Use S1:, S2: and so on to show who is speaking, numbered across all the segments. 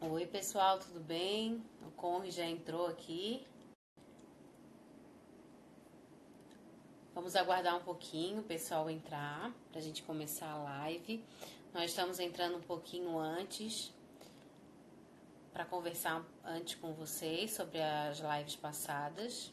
S1: Oi, pessoal, tudo bem? O Conri já entrou aqui. Vamos aguardar um pouquinho o pessoal entrar para a gente começar a live. Nós estamos entrando um pouquinho antes para conversar antes com vocês sobre as lives passadas.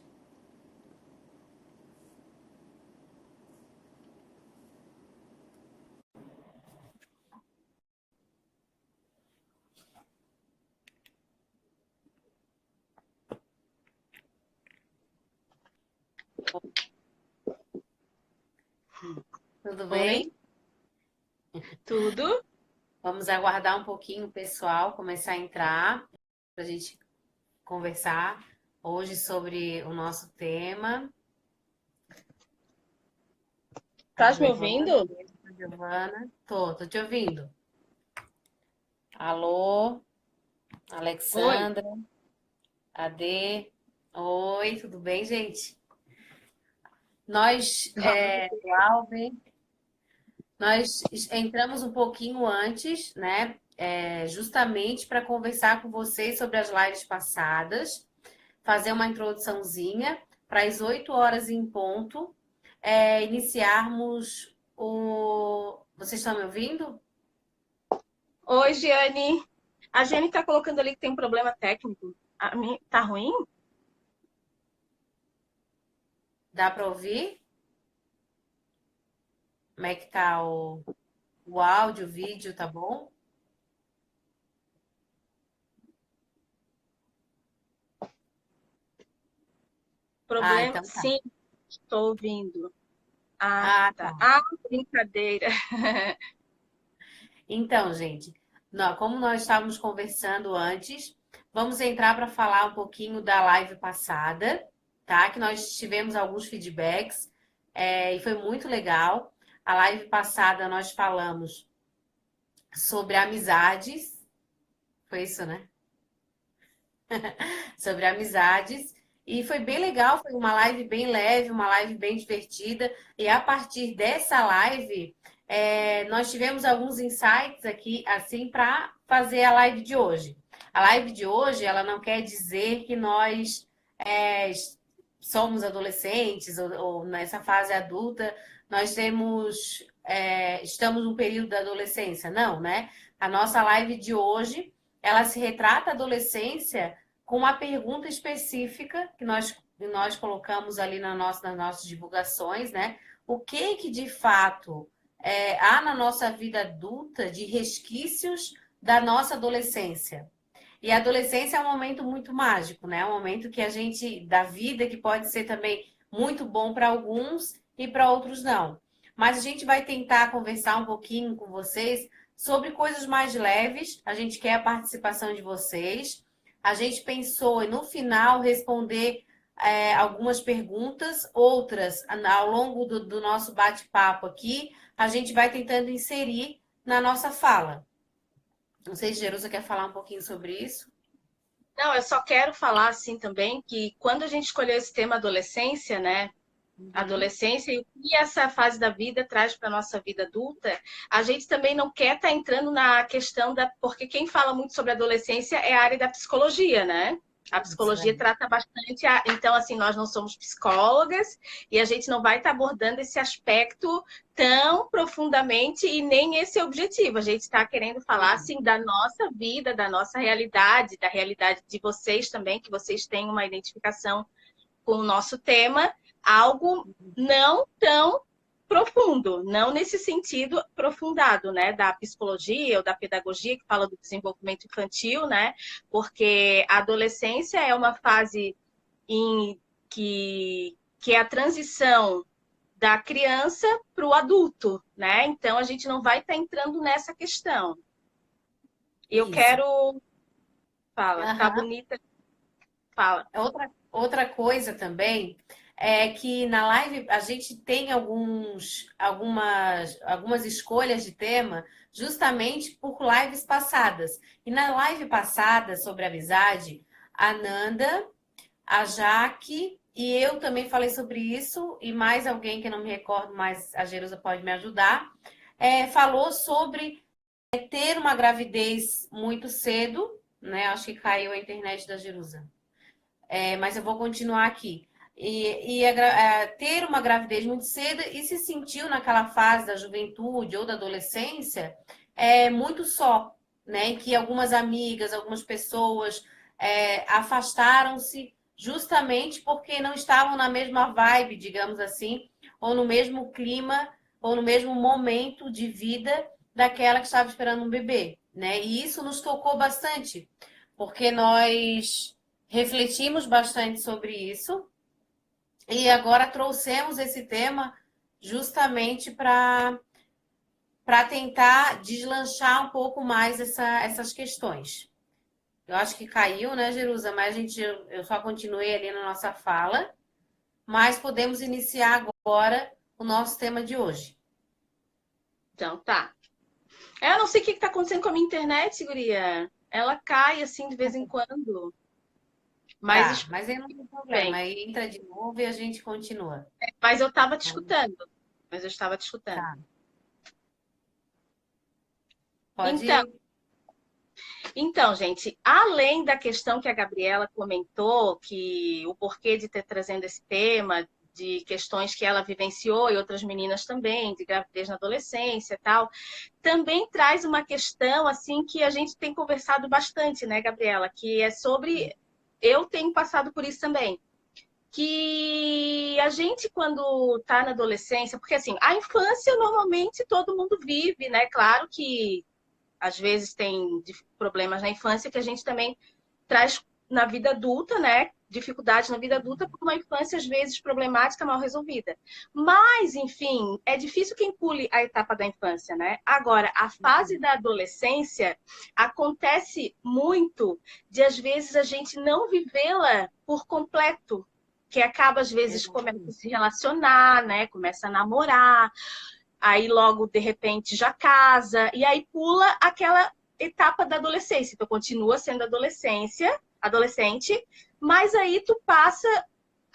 S1: Tudo bem?
S2: Oi, tudo?
S1: Vamos aguardar um pouquinho o pessoal começar a entrar para a gente conversar hoje sobre o nosso tema. A
S2: Estás me
S1: Giovana,
S2: ouvindo?
S1: a Giovana. Tô te ouvindo. Alô,
S2: Oi.
S1: Alexandra. Ade, oi, tudo bem, gente? Nós, Glauber, nós entramos um pouquinho antes, né? Justamente para conversar com vocês sobre as lives passadas, fazer uma introduçãozinha para as 8 horas em ponto, iniciarmos o. Vocês estão me ouvindo?
S2: Oi, Giane. A Giane está colocando ali que tem um problema técnico. Tá ruim?
S1: Dá para ouvir? Como é que tá o áudio, o vídeo, tá bom? Ah,
S2: Problema?
S1: então tá.
S2: Sim, estou ouvindo. Ah,
S1: Ah,
S2: tá.
S1: tá.
S2: Ah, brincadeira.
S1: Então, gente, como nós estávamos conversando antes, vamos entrar para falar um pouquinho da live passada, tá? Que nós tivemos alguns feedbacks, e foi muito legal. A live passada nós falamos sobre amizades, foi isso, né? Sobre amizades. E foi bem legal, foi uma live bem leve, uma live bem divertida. E a partir dessa live, nós tivemos alguns insights aqui, assim, para fazer a live de hoje. A live de hoje, ela não quer dizer que nós somos adolescentes ou nessa fase adulta, nós estamos no período da adolescência. Não, né? A nossa live de hoje, ela se retrata a adolescência com uma pergunta específica que nós colocamos ali nas nossas divulgações, né? O que de fato há na nossa vida adulta de resquícios da nossa adolescência? E a adolescência é um momento muito mágico, né? É um momento que a gente, da vida, que pode ser também muito bom para alguns e para outros não. Mas a gente vai tentar conversar um pouquinho com vocês sobre coisas mais leves. A gente quer a participação de vocês. A gente pensou em, no final, responder algumas perguntas, outras, ao longo do nosso bate-papo aqui, a gente vai tentando inserir na nossa fala. Não sei se Jerusa quer falar um pouquinho sobre isso.
S2: Não, eu só quero falar assim também que quando a gente escolheu esse tema adolescência, né?
S1: Uhum.
S2: Adolescência e o que essa fase da vida traz para a nossa vida adulta, a gente também não quer estar entrando na questão da. Porque quem fala muito sobre adolescência é a área da psicologia, né? A
S1: Isso,
S2: psicologia trata bastante. Então, assim, nós não somos psicólogas e a gente não vai estar abordando esse aspecto tão profundamente e nem esse objetivo. A gente está querendo falar, assim, da nossa vida, da nossa realidade, da realidade de vocês também, que vocês têm uma identificação com o nosso tema, algo não tão profundo, não nesse sentido aprofundado, né, da psicologia ou da pedagogia que fala do desenvolvimento infantil, né, porque a adolescência é uma fase em que é a transição da criança para o adulto, né, então a gente não vai estar entrando nessa questão. Eu
S1: isso.
S2: quero, fala, tá
S1: Aham.
S2: bonita, fala.
S1: Outra coisa também é que na live a gente tem algumas escolhas de tema justamente por lives passadas. E na live passada sobre amizade, a Nanda, a Jaque e eu também falei sobre isso, e mais alguém que eu não me recordo, mas a Jerusa pode me ajudar, falou sobre ter uma gravidez muito cedo, né? Acho que caiu a internet da Jerusa. Mas eu vou continuar aqui. Ter uma gravidez muito cedo e se sentiu naquela fase da juventude ou da adolescência muito só, né? Em que algumas amigas, algumas pessoas afastaram-se justamente porque não estavam na mesma vibe, digamos assim, ou no mesmo clima, ou no mesmo momento de vida daquela que estava esperando um bebê, né? E isso nos tocou bastante, porque nós refletimos bastante sobre isso e agora trouxemos esse tema justamente para tentar deslanchar um pouco mais essas questões. Eu acho que caiu, né, Jerusa? Mas eu só continuei ali na nossa fala, mas podemos iniciar agora o nosso tema de hoje.
S2: Então, tá. Eu não sei o que está acontecendo com a minha internet, guria. Ela cai assim de vez em quando. Mas
S1: Tá, mas aí não tem
S2: bem.
S1: problema. Aí entra de novo e a gente continua.
S2: Mas eu estava te escutando. Mas eu estava te escutando.
S1: Tá, pode
S2: Então,
S1: ir.
S2: Então, gente, além da questão que a Gabriela comentou, que o porquê de ter trazendo esse tema, de questões que ela vivenciou e outras meninas também, de gravidez na adolescência e tal, também traz uma questão assim que a gente tem conversado bastante, né, Gabriela, que é sobre eu tenho passado por isso também. Que a gente, quando está na adolescência, porque assim, a infância normalmente todo mundo vive, né? Claro que às vezes tem problemas na infância que a gente também traz na vida adulta, né? Dificuldades na vida adulta por uma infância, às vezes, problemática, mal resolvida. Mas, enfim, é difícil quem pule a etapa da infância, né? Agora, a fase da adolescência acontece muito de, às vezes, a gente não vivê-la por completo. Que acaba, às vezes, começa a se relacionar, né? Começa a namorar, aí logo de repente já casa, e aí pula aquela etapa da adolescência. Então continua sendo adolescente, mas aí tu passa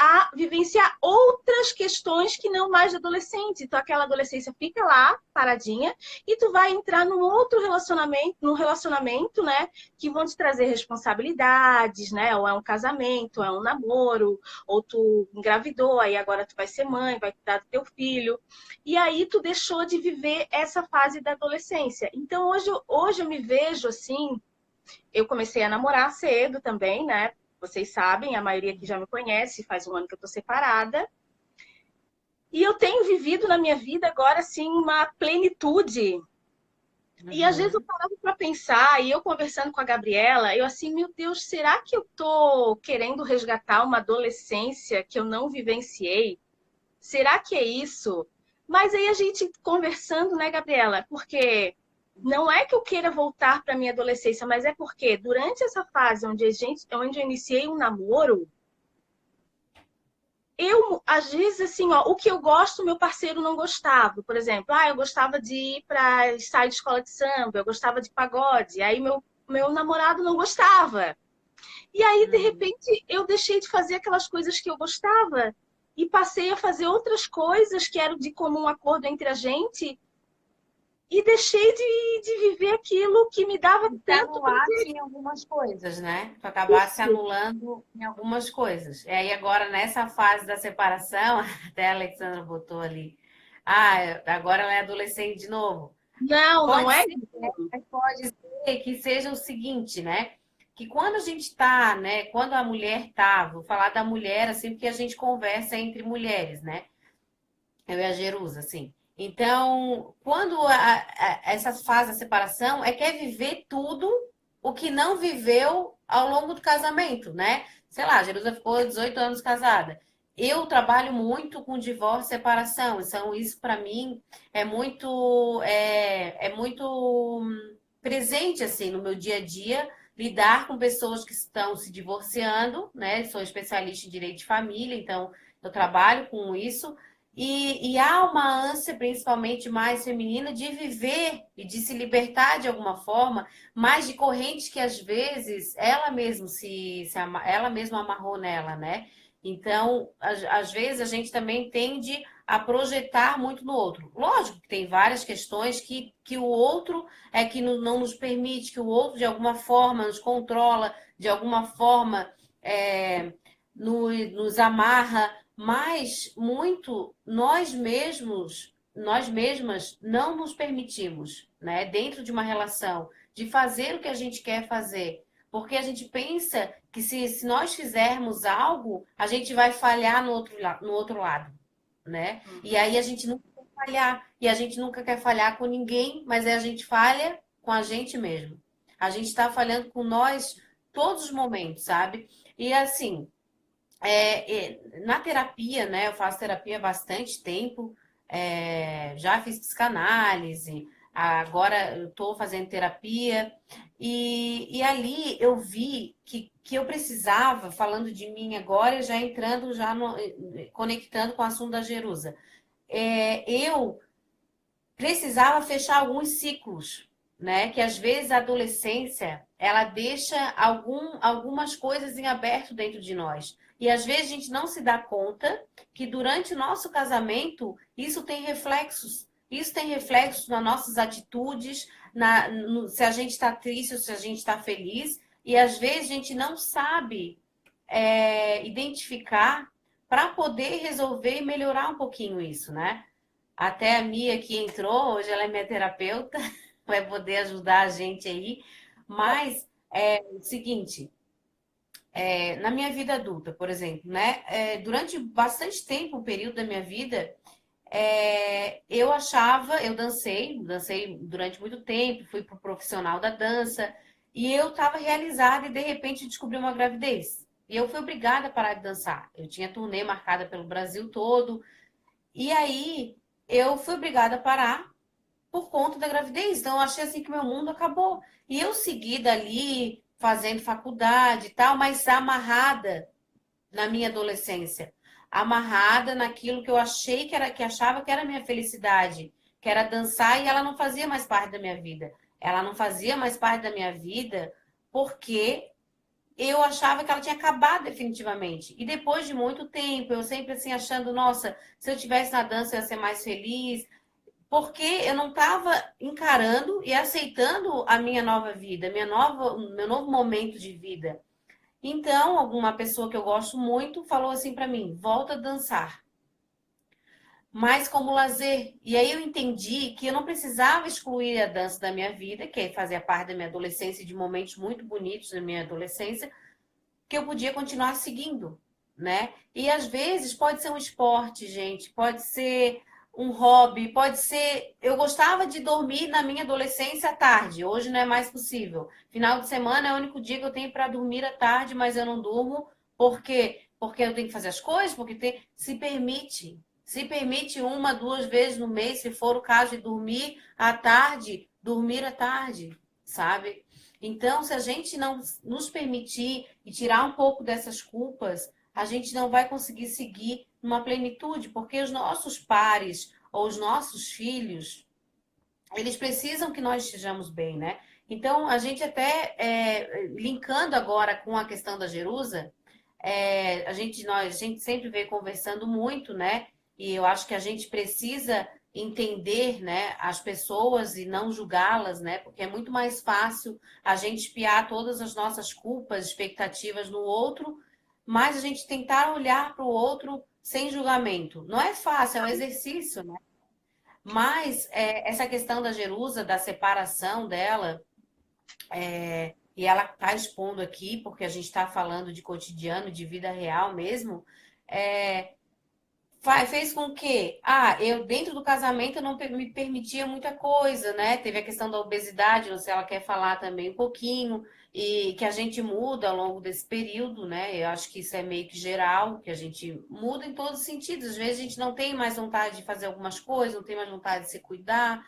S2: a vivenciar outras questões que não mais de adolescente. Então aquela adolescência fica lá paradinha e tu vai entrar num outro relacionamento, né, que vão te trazer responsabilidades, né? Ou é um casamento, ou é um namoro, ou tu engravidou, aí agora tu vai ser mãe, vai cuidar do teu filho. E aí tu deixou de viver essa fase da adolescência. Então hoje eu me vejo assim, eu comecei a namorar cedo também, né? Vocês sabem, a maioria que já me conhece, faz um ano que eu tô separada. E eu tenho vivido na minha vida agora, assim, uma plenitude. E às vezes eu parava para pensar, e eu conversando com a Gabriela, eu assim, meu Deus, será que eu tô querendo resgatar uma adolescência que eu não vivenciei? Será que é isso? Mas aí a gente conversando, né, Gabriela? Porque não é que eu queira voltar para minha adolescência, mas é porque durante essa fase onde eu iniciei um namoro, eu, às vezes, assim, ó, o que eu gosto, meu parceiro não gostava. Por exemplo, eu gostava de ir para sair de escola de samba, eu gostava de pagode, aí meu namorado não gostava. E aí, de repente, eu deixei de fazer aquelas coisas que eu gostava e passei a fazer outras coisas que eram de comum acordo entre a gente e deixei de viver aquilo que me dava
S1: Se
S2: tanto
S1: anulasse
S2: prazer.
S1: em algumas coisas, né? Tu acabasse anulando em algumas coisas. E aí agora, nessa fase da separação, até a Alexandra botou ali, agora ela é adolescente de novo.
S2: Não, não
S1: Pode
S2: é
S1: ser, né? Mas pode ser que seja o seguinte, né? Que quando a gente tá, né? Quando a mulher tá, vou falar da mulher assim, porque a gente conversa entre mulheres, né? Eu e a Jerusa, assim. Então, quando essa fase da separação quer viver tudo o que não viveu ao longo do casamento, né? Sei lá, a Jerusa ficou 18 anos casada. Eu trabalho muito com divórcio e separação, então isso para mim é muito presente assim no meu dia a dia, lidar com pessoas que estão se divorciando, né? Sou especialista em direito de família, então eu trabalho com isso. E há uma ânsia, principalmente mais feminina, de viver e de se libertar de alguma forma, mas de correntes que às vezes ela mesma ela mesma amarrou nela, né? Então, às vezes a gente também tende a projetar muito no outro. Lógico que tem várias questões que o outro é que não nos permite, que o outro de alguma forma nos controla, de alguma forma nos amarra, mas muito nós mesmas não nos permitimos, né, dentro de uma relação, de fazer o que a gente quer fazer. Porque a gente pensa que se nós fizermos algo, a gente vai falhar no outro lado, né? E aí a gente nunca quer falhar. E a gente nunca quer falhar com ninguém, mas a gente falha com a gente mesmo. A gente está falhando com nós todos os momentos, sabe? E assim, na terapia, né? Eu faço terapia há bastante tempo, já fiz psicanálise, agora eu estou fazendo terapia, e ali eu vi que eu precisava, falando de mim agora, já entrando, conectando com o assunto da Jerusa, eu precisava fechar alguns ciclos, né? Que às vezes a adolescência ela deixa algumas coisas em aberto dentro de nós. E às vezes a gente não se dá conta que durante o nosso casamento isso tem reflexos. Isso tem reflexos nas nossas atitudes, se a gente está triste ou se a gente está feliz. E às vezes a gente não sabe identificar para poder resolver e melhorar um pouquinho isso, né? Até a Mia que entrou, hoje ela é minha terapeuta, vai poder ajudar a gente aí. Mas é o seguinte, na minha vida adulta, por exemplo, né? Durante bastante tempo, um período da minha vida, eu dancei durante muito tempo, fui pro profissional da dança, e eu estava realizada e de repente descobri uma gravidez. E eu fui obrigada a parar de dançar. Eu tinha turnê marcada pelo Brasil todo, e aí eu fui obrigada a parar por conta da gravidez. Então, eu achei assim que meu mundo acabou. E eu segui dali, fazendo faculdade e tal, mas amarrada na minha adolescência. Amarrada naquilo que eu achei que achava que era a minha felicidade, que era dançar, e ela não fazia mais parte da minha vida. Ela não fazia mais parte da minha vida porque eu achava que ela tinha acabado definitivamente. E depois de muito tempo, eu sempre assim achando, nossa, se eu tivesse na dança eu ia ser mais feliz, porque eu não estava encarando e aceitando a minha nova vida, meu novo momento de vida. Então, alguma pessoa que eu gosto muito falou assim para mim: volta a dançar, mas como lazer. E aí eu entendi que eu não precisava excluir a dança da minha vida, que fazia parte da minha adolescência, de momentos muito bonitos da minha adolescência, que eu podia continuar seguindo, né? E às vezes pode ser um esporte, gente, pode ser um hobby, pode ser. Eu gostava de dormir na minha adolescência à tarde, hoje não é mais possível. Final de semana é o único dia que eu tenho para dormir à tarde, mas eu não durmo porque eu tenho que fazer as coisas, porque se permite uma, duas vezes no mês, se for o caso de dormir à tarde, sabe? Então, se a gente não nos permitir e tirar um pouco dessas culpas, a gente não vai conseguir seguir numa plenitude, porque os nossos pares ou os nossos filhos, eles precisam que nós estejamos bem, né? Então, a gente até, linkando agora com a questão da Jerusa, a gente sempre vem conversando muito, né? E eu acho que a gente precisa entender, né, as pessoas e não julgá-las, né? Porque é muito mais fácil a gente espiar todas as nossas culpas, expectativas no outro, mas a gente tentar olhar para o outro sem julgamento. Não é fácil, é um exercício, né? Mas essa questão da Jerusa, da separação dela, e ela está expondo aqui, porque a gente está falando de cotidiano, de vida real mesmo, é, fez com que, eu dentro do casamento eu não me permitia muita coisa, né? Teve a questão da obesidade, não sei se ela quer falar também um pouquinho, e que a gente muda ao longo desse período, né? Eu acho que isso é meio que geral, que a gente muda em todos os sentidos. Às vezes a gente não tem mais vontade de fazer algumas coisas, não tem mais vontade de se cuidar,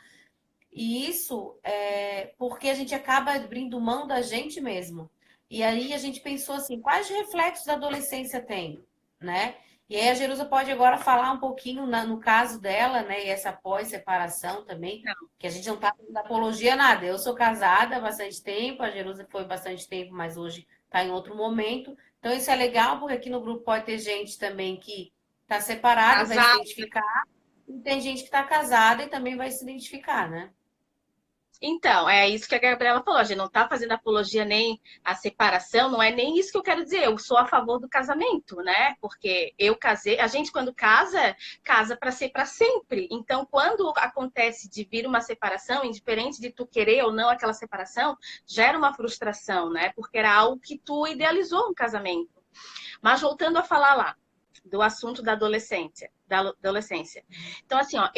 S1: e isso é porque a gente acaba abrindo mão da gente mesmo. E aí a gente pensou assim, quais reflexos a adolescência tem, né? E aí a Jerusa pode agora falar um pouquinho no caso dela, né? E essa pós-separação também, que a gente não está fazendo apologia a nada. Eu sou casada há bastante tempo, a Jerusa foi bastante tempo, mas hoje está em outro momento. Então isso é legal, porque aqui no grupo pode ter gente também que está separada, vai se
S2: Casal.
S1: identificar. E tem gente que está casada e também vai se identificar, né?
S2: Então, é isso que a Gabriela falou. A gente não está fazendo apologia nem à separação, não é nem isso que eu quero dizer. Eu sou a favor do casamento, né? Porque eu casei, a gente quando casa, casa para ser para sempre. Então, quando acontece de vir uma separação, indiferente de tu querer ou não aquela separação, gera uma frustração, né? Porque era algo que tu idealizou um casamento. Mas voltando a falar lá do assunto da adolescência, Então, assim, ó,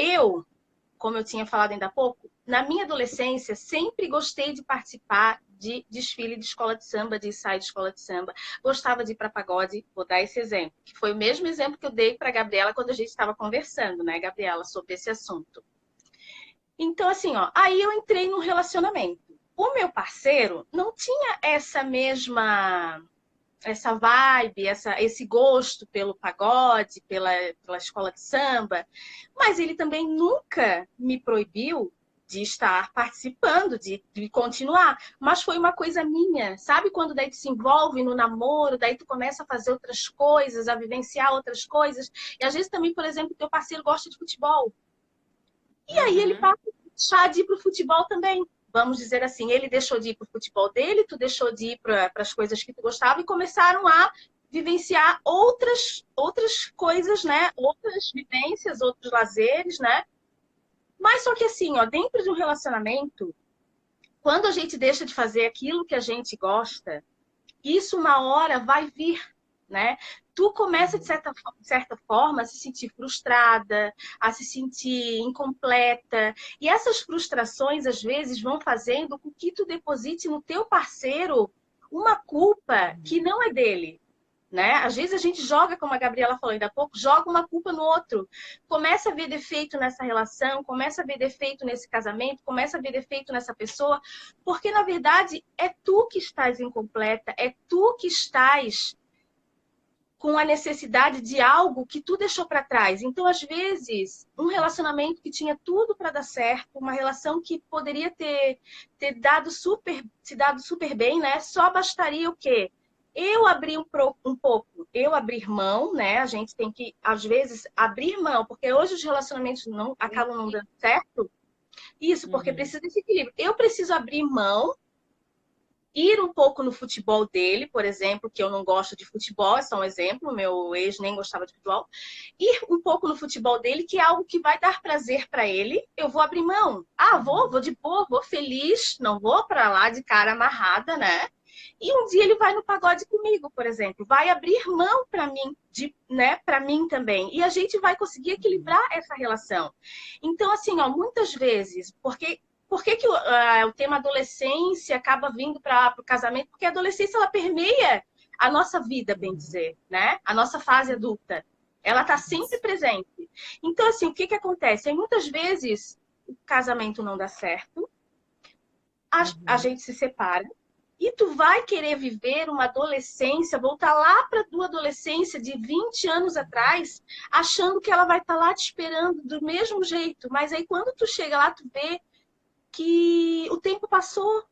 S2: como eu tinha falado ainda há pouco, na minha adolescência sempre gostei de participar de desfile de escola de samba, de ensaio de escola de samba. Gostava de ir para pagode, vou dar esse exemplo, que foi o mesmo exemplo que eu dei para a Gabriela quando a gente estava conversando, né, Gabriela, sobre esse assunto. Então, assim, ó, aí eu entrei num relacionamento. O meu parceiro não tinha essa vibe, esse gosto pelo pagode, pela escola de samba, mas ele também nunca me proibiu de estar participando, de continuar, mas foi uma coisa minha, sabe quando daí tu se envolve no namoro, daí tu começa a fazer outras coisas, a vivenciar outras coisas, e às vezes também, por exemplo, teu parceiro gosta de futebol, e aí ele
S1: Uhum.
S2: passa a deixar de ir para o futebol também. Vamos dizer assim, ele deixou de ir para o futebol dele, tu deixou de ir para as coisas que tu gostava e começaram a vivenciar outras coisas, né? Outras vivências, outros lazeres, né? Mas só que assim, ó, dentro de um relacionamento, quando a gente deixa de fazer aquilo que a gente gosta, isso uma hora vai vir, né? Tu começa, de certa forma, a se sentir frustrada, a se sentir incompleta. E essas frustrações, às vezes, vão fazendo com que tu deposite no teu parceiro uma culpa que não é dele. Né? Às vezes a gente joga, como a Gabriela falou ainda há pouco, joga uma culpa no outro. Começa a ver defeito nessa relação, começa a ver defeito nesse casamento, começa a ver defeito nessa pessoa, porque na verdade é tu que estás incompleta, é tu que estás com a necessidade de algo que tu deixou para trás. Então, às vezes, um relacionamento que tinha tudo para dar certo, uma relação que poderia ter se dado super bem, né? Só bastaria o quê? Eu abrir um pouco, eu abrir mão, né? A gente tem que, às vezes, abrir mão, porque hoje os relacionamentos não acabam não dando certo. Isso, porque
S1: Uhum.
S2: precisa desse equilíbrio. Eu preciso abrir mão, ir um pouco no futebol dele, por exemplo, que eu não gosto de futebol, é só um exemplo, meu ex nem gostava de futebol. Ir um pouco no futebol dele, que é algo que vai dar prazer para ele, eu vou abrir mão. Ah, vou de boa, vou feliz, não vou para lá de cara amarrada, né? E um dia ele vai no pagode comigo, por exemplo, vai abrir mão para mim, né, para mim também. E a gente vai conseguir equilibrar essa relação. Então, assim, ó, muitas vezes, por que, que o tema adolescência acaba vindo para o casamento? Porque a adolescência ela permeia a nossa vida, bem dizer, né? A nossa fase adulta. Ela está sempre presente. Então, assim, o que, que acontece? Aí, muitas vezes o casamento não dá certo, a
S1: Uhum.
S2: gente se separa, e tu vai querer viver uma adolescência, voltar lá para a tua adolescência de 20 anos atrás, achando que ela vai estar lá te esperando do mesmo jeito. Mas aí quando tu chega lá, tu vê que o tempo passou,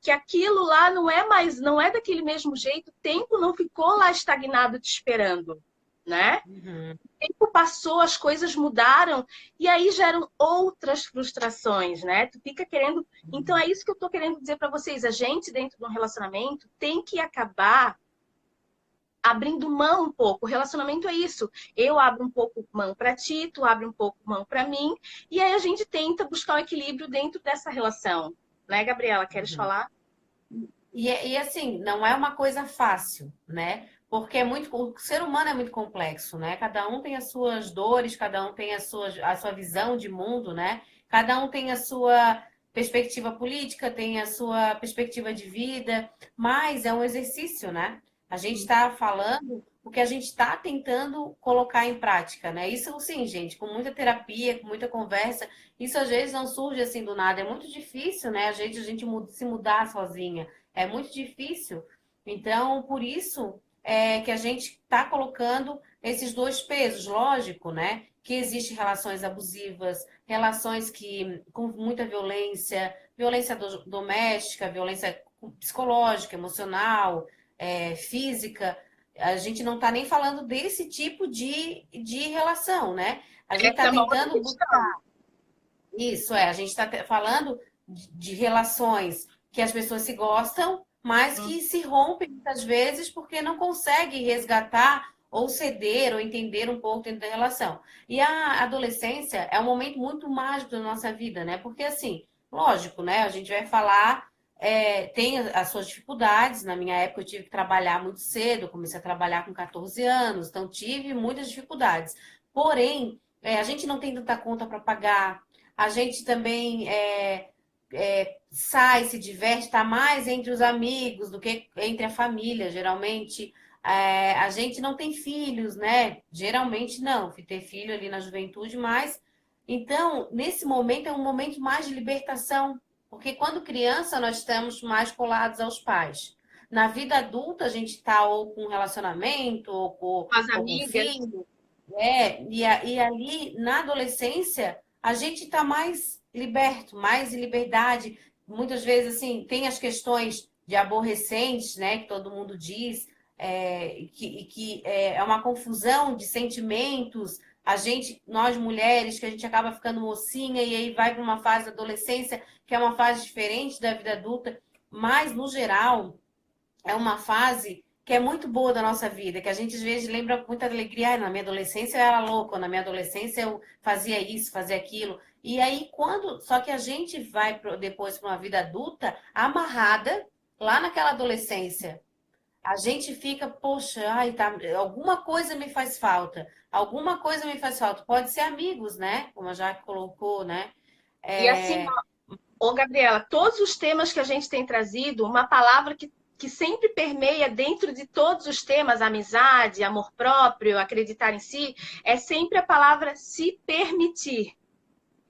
S2: que aquilo lá não é daquele mesmo jeito, o tempo não ficou lá estagnado te esperando, né?
S1: Uhum.
S2: O tempo passou, as coisas mudaram e aí geram outras frustrações, né? Tu fica querendo. Então é isso que eu tô querendo dizer para vocês, a gente dentro de um relacionamento tem que acabar abrindo mão um pouco. O relacionamento é isso. Eu abro um pouco mão para ti, tu abre um pouco mão para mim, e aí a gente tenta buscar um equilíbrio dentro dessa relação. Né, Gabriela? Queres
S1: Uhum.
S2: falar?
S1: E assim, não é uma coisa fácil, né? Porque o ser humano é muito complexo, né? Cada um tem as suas dores, cada um tem a sua visão de mundo, né? Cada um tem a sua perspectiva política, tem a sua perspectiva de vida, mas é um exercício, né? A gente está falando o que a gente está tentando colocar em prática, né? Isso sim, gente, com muita terapia, com muita conversa, isso às vezes não surge assim do nada, é muito difícil, né? A gente se mudar sozinha. É muito difícil. Então, por isso é que a gente está colocando esses dois pesos, lógico, né? Que existem relações abusivas, relações que com muita violência, violência doméstica, violência psicológica, emocional, física. a gente não está nem falando desse tipo de relação, né? A gente
S2: Essa
S1: está
S2: é uma outra
S1: tentando
S2: questão.
S1: buscar isso, a gente está falando de relações que as pessoas se gostam, mas
S2: Hum.
S1: que se rompem muitas vezes porque não conseguem resgatar ou ceder ou entender um pouco dentro da relação. E a adolescência é um momento muito mágico da nossa vida, né? Porque assim, lógico, né? A gente vai falar, tem as suas dificuldades. Na minha época eu tive que trabalhar muito cedo, comecei a trabalhar com 14 anos, então tive muitas dificuldades. Porém, a gente não tem tanta conta para pagar, a gente também sai, se diverte, está mais entre os amigos do que entre a família, geralmente. A gente não tem filhos, né? Geralmente não, fui ter filho ali na juventude, mas então, nesse momento é um momento mais de libertação, porque quando criança nós estamos mais colados aos pais. Na vida adulta a gente está ou com um relacionamento,
S2: Com as
S1: ou com
S2: amigas.
S1: filho, e ali na adolescência a gente está mais liberto, mais em liberdade. Muitas vezes, assim, tem as questões de aborrecentes, né, que todo mundo diz, que é uma confusão de sentimentos. A gente, nós mulheres, que a gente acaba ficando mocinha e aí vai para uma fase da adolescência, que é uma fase diferente da vida adulta, mas, no geral, é uma fase que é muito boa da nossa vida, que a gente às vezes lembra com muita alegria. Ai, na minha adolescência eu era louca, na minha adolescência eu fazia isso, fazia aquilo. E aí, quando. Só que a gente vai depois para uma vida adulta amarrada lá naquela adolescência. A gente fica, poxa, ai, tá, alguma coisa me faz falta. Alguma coisa me faz falta. Pode ser amigos, né? Como a Jaque colocou, né?
S2: E assim,
S1: É,
S2: ô, Gabriela, todos os temas que a gente tem trazido, uma palavra que sempre permeia dentro de todos os temas, amizade, amor próprio, acreditar em si, é sempre a palavra se permitir,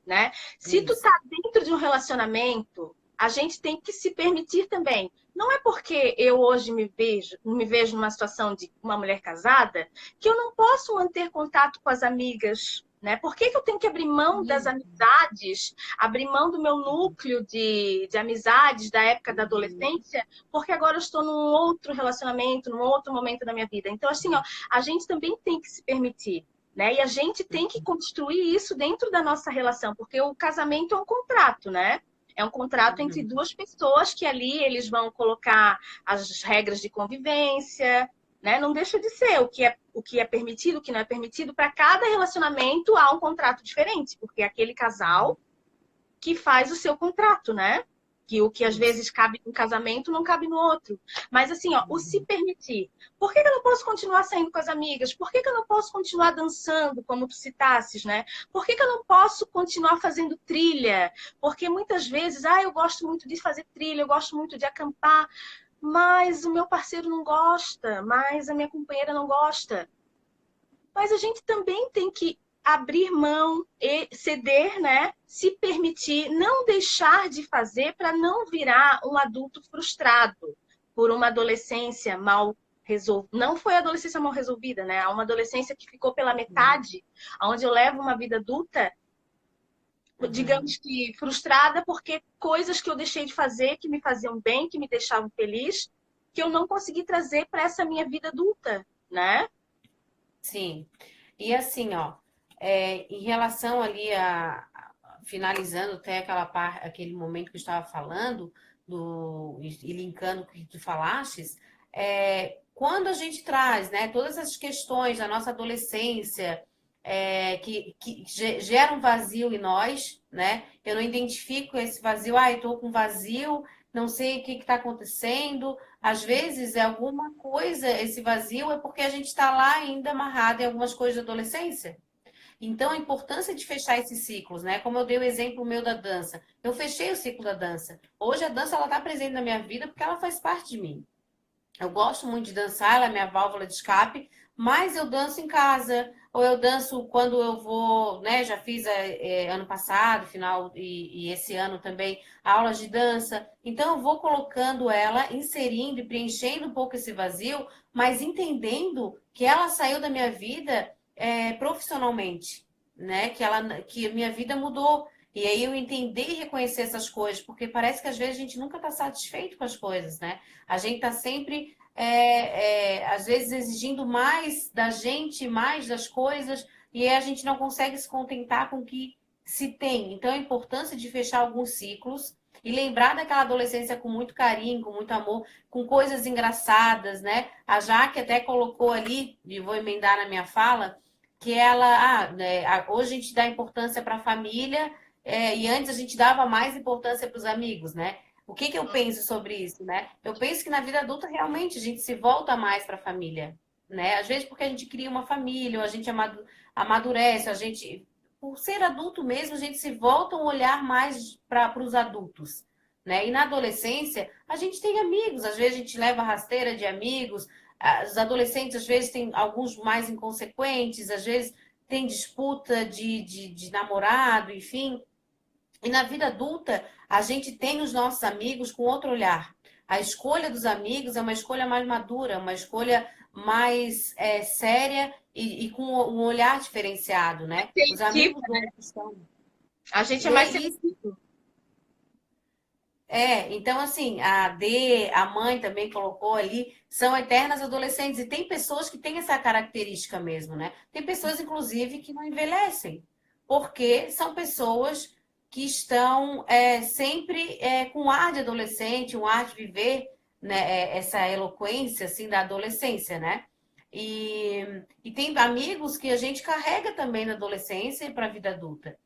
S2: né? Se tu
S1: isso.
S2: tá dentro de um relacionamento, a gente tem que se permitir também. Não é porque eu hoje me vejo numa situação de uma mulher casada, que eu não posso manter contato com as amigas, né? Por que eu tenho que abrir mão das amizades, abrir mão do meu núcleo de amizades da época da adolescência, porque agora eu estou num outro relacionamento, num outro momento da minha vida. Então, assim, ó, a gente também tem que se permitir, né? E a gente tem que construir isso dentro da nossa relação, porque o casamento é um contrato, né? É um contrato entre
S1: Uhum.
S2: duas pessoas que ali eles vão colocar as regras de convivência, né? Não deixa de ser o que é permitido, o que não é permitido. Para cada relacionamento há um contrato diferente, porque é aquele casal que faz o seu contrato, né? Que o que às
S1: Isso.
S2: vezes cabe no casamento não cabe no outro. Mas assim, ó, o se permitir. Por que eu não posso continuar saindo com as amigas? Por que eu não posso continuar dançando, como tu citasses, né? Por que eu não posso continuar fazendo trilha? Porque muitas vezes, eu gosto muito de fazer trilha, eu gosto muito de acampar, mas o meu parceiro não gosta, mas a minha companheira não gosta. Mas a gente também tem que abrir mão e ceder, né? Se permitir, não deixar de fazer para não virar um adulto frustrado por uma adolescência mal resolvida. Não foi a adolescência mal resolvida, né? Há uma adolescência que ficou pela metade, onde eu levo uma vida adulta,
S1: Uhum.
S2: digamos que frustrada, porque coisas que eu deixei de fazer, que me faziam bem, que me deixavam feliz, que eu não consegui trazer para essa minha vida adulta, né?
S1: Sim. E assim, ó, em relação ali finalizando até aquele momento que eu estava falando, e linkando com o que tu falastes, quando a gente traz, né, todas essas questões da nossa adolescência, que geram um vazio em nós, né? Eu não identifico esse vazio, eu estou com vazio, não sei o que está acontecendo. Às vezes é alguma coisa, esse vazio é porque a gente está lá ainda amarrado em algumas coisas da adolescência. Então, a importância de fechar esses ciclos, né? Como eu dei o exemplo meu da dança. Eu fechei o ciclo da dança. Hoje a dança ela está presente na minha vida porque ela faz parte de mim. Eu gosto muito de dançar, ela é minha válvula de escape, mas eu danço em casa, ou eu danço quando eu vou, né? Já fiz ano passado, final, e esse ano também, aulas de dança. Então, eu vou colocando ela, inserindo e preenchendo um pouco esse vazio, mas entendendo que ela saiu da minha vida profissionalmente, né? Que a minha vida mudou. E aí eu entender e reconhecer essas coisas, porque parece que às vezes a gente nunca está satisfeito com as coisas, né? A gente está sempre às vezes exigindo mais da gente, mais das coisas, e aí a gente não consegue se contentar com o que se tem. Então, a importância de fechar alguns ciclos e lembrar daquela adolescência com muito carinho, com muito amor, com coisas engraçadas, né? A Jaque até colocou ali, e vou emendar na minha fala, que ela, hoje a gente dá importância para a família, e antes a gente dava mais importância para os amigos, né? O que que eu penso sobre isso, né? Eu penso que na vida adulta realmente a gente se volta mais para a família, né? Às vezes porque a gente cria uma família, ou a gente amadurece, a gente, por ser adulto mesmo, a gente se volta um olhar mais para os adultos, né? E na adolescência a gente tem amigos, às vezes a gente leva rasteira de amigos, os adolescentes às vezes têm alguns mais inconsequentes, às vezes tem disputa de namorado, enfim. E na vida adulta, a gente tem os nossos amigos com outro olhar. A escolha dos amigos é uma escolha mais madura, uma escolha mais séria e com um olhar diferenciado, né? Os
S2: Sensível.
S1: amigos hoje estão.
S2: A gente é
S1: E é
S2: mais
S1: isso.
S2: sensível.
S1: Então assim, a D, a mãe também colocou ali, são eternas adolescentes. E tem pessoas que têm essa característica mesmo, né? Tem pessoas, inclusive, que não envelhecem, porque são pessoas que estão sempre com um ar de adolescente, um ar de viver, né, essa eloquência assim da adolescência, né? E tem amigos que a gente carrega também na adolescência e para a vida adulta.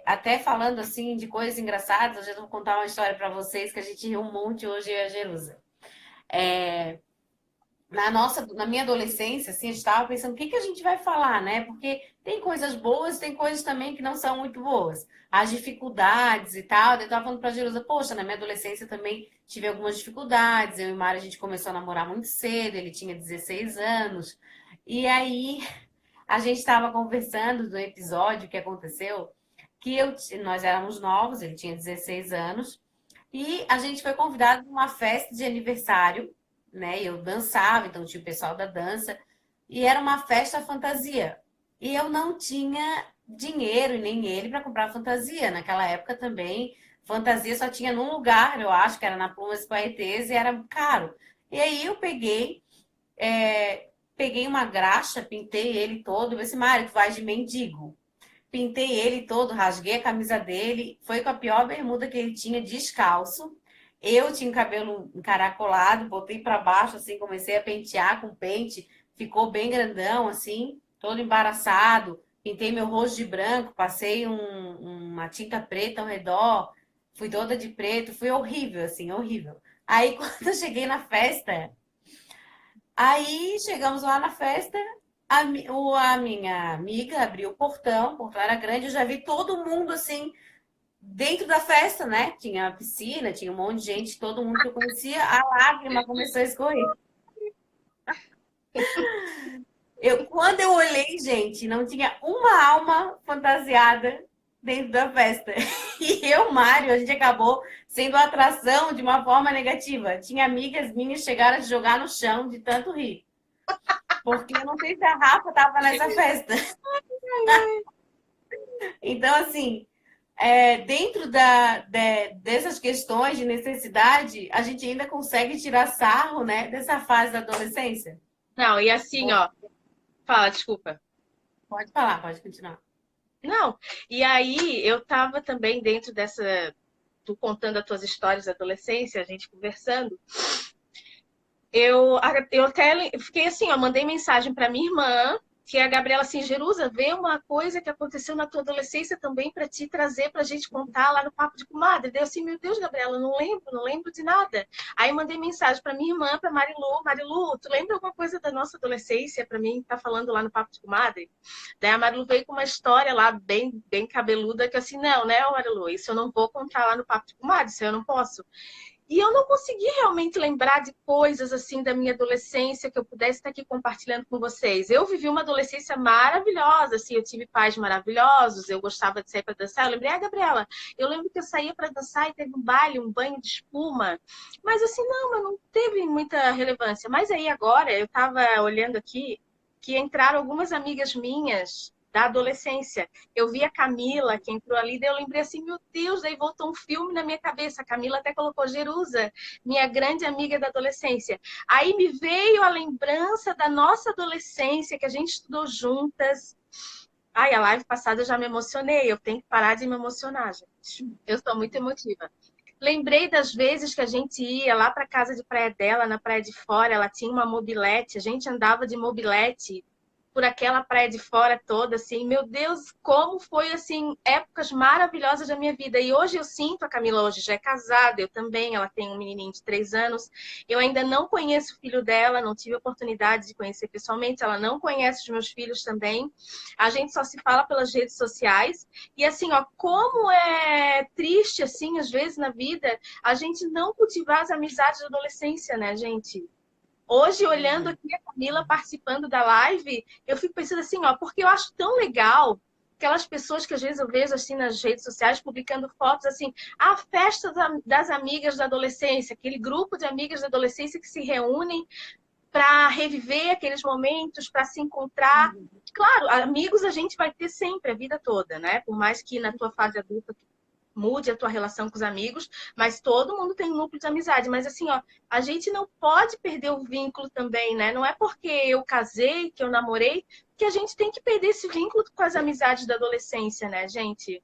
S1: Até falando assim de coisas engraçadas, eu vou contar uma história para vocês que a gente riu um monte hoje em Jerusa. Na minha adolescência, assim, a gente estava pensando o que a gente vai falar, né? Porque tem coisas boas, tem coisas também que não são muito boas. As dificuldades e tal. Eu estava falando para a Jerusa, poxa, na minha adolescência também tive algumas dificuldades. Eu e o Mário, a gente começou a namorar muito cedo, ele tinha 16 anos. E aí a gente estava conversando do episódio que aconteceu, que nós éramos novos, ele tinha 16 anos, e a gente foi convidado para uma festa de aniversário, né? Eu dançava, então tinha o pessoal da dança, e era uma festa fantasia. E eu não tinha dinheiro, e nem ele, para comprar fantasia. Naquela época também, fantasia só tinha num lugar, eu acho que era na Plumas Paetês, e era caro. E aí eu peguei uma graxa, pintei ele todo, esse Mário, tu vai de mendigo. Pintei ele todo, rasguei a camisa dele, foi com a pior bermuda que ele tinha, descalço. Eu tinha o cabelo encaracolado, botei para baixo, assim, comecei a pentear com pente, ficou bem grandão, assim, todo embaraçado. Pintei meu rosto de branco, passei uma tinta preta ao redor, fui toda de preto, fui horrível, assim, horrível. Aí, quando eu cheguei na festa, aí chegamos lá na festa, a minha amiga abriu o portão era grande, eu já vi todo mundo assim, dentro da festa, né? Tinha a piscina, tinha um monte de gente, todo mundo que eu conhecia, a lágrima começou a escorrer. Quando eu olhei, gente, não tinha uma alma fantasiada dentro da festa. E eu, Mário, a gente acabou sendo atração de uma forma negativa. Tinha amigas minhas que chegaram a se jogar no chão de tanto rir. Porque eu não sei se a Rafa estava nessa festa. Então, assim, dentro dessas questões de necessidade, a gente ainda consegue tirar sarro, né, dessa fase da adolescência.
S2: Não, e assim, ó. Fala, desculpa.
S1: Pode falar, pode continuar.
S2: Não, e aí eu tava também dentro dessa. Tu contando as tuas histórias da adolescência, a gente conversando. Eu até fiquei assim, ó, mandei mensagem para minha irmã, que é a Gabriela assim, Jerusa, vê uma coisa que aconteceu na tua adolescência também para te trazer para a gente contar lá no Papo de Comadre. Deu assim, meu Deus, Gabriela, não lembro de nada. Aí mandei mensagem para minha irmã, para Marilu, Marilu, tu lembra alguma coisa da nossa adolescência para mim tá falando lá no Papo de Comadre? Daí a Marilu veio com uma história lá bem cabeluda que assim, não, né, Marilu, isso eu não vou contar lá no Papo de Comadre, isso eu não posso. E eu não consegui realmente lembrar de coisas assim da minha adolescência que eu pudesse estar aqui compartilhando com vocês. Eu vivi uma adolescência maravilhosa, assim, eu tive pais maravilhosos, eu gostava de sair para dançar. Eu lembrei, Gabriela, eu lembro que eu saía para dançar e teve um baile, um banho de espuma. Mas assim, mas não teve muita relevância. Mas aí agora eu estava olhando aqui que entraram algumas amigas minhas da adolescência. Eu vi a Camila, que entrou ali, daí eu lembrei assim, meu Deus, daí voltou um filme na minha cabeça. A Camila até colocou Jerusa, minha grande amiga da adolescência. Aí me veio a lembrança da nossa adolescência, que a gente estudou juntas. Ai, a live passada eu já me emocionei, eu tenho que parar de me emocionar, gente. Eu sou muito emotiva. Lembrei das vezes que a gente ia lá para casa de praia dela, na Praia de Fora, ela tinha uma mobilete, a gente andava de mobilete por aquela praia de fora toda, assim, meu Deus, como foi, assim, épocas maravilhosas da minha vida. E hoje eu sinto, a Camila hoje já é casada, eu também, ela tem um menininho de 3 anos, eu ainda não conheço o filho dela, não tive oportunidade de conhecer pessoalmente, ela não conhece os meus filhos também, a gente só se fala pelas redes sociais, e assim, ó, como é triste, assim, às vezes na vida, a gente não cultivar as amizades da adolescência, né, gente? Hoje, olhando aqui a Camila participando da live, eu fico pensando assim, ó, porque eu acho tão legal aquelas pessoas que às vezes eu vejo assim nas redes sociais publicando fotos assim, a festa das amigas da adolescência, aquele grupo de amigas da adolescência que se reúnem para reviver aqueles momentos, para se encontrar. Claro, amigos a gente vai ter sempre a vida toda, né? Por mais que na tua fase adulta mude a tua relação com os amigos, mas todo mundo tem um núcleo de amizade. Mas assim, ó, a gente não pode perder o vínculo também, né? Não é porque eu casei, que eu namorei, que a gente tem que perder esse vínculo com as amizades da adolescência, né, gente?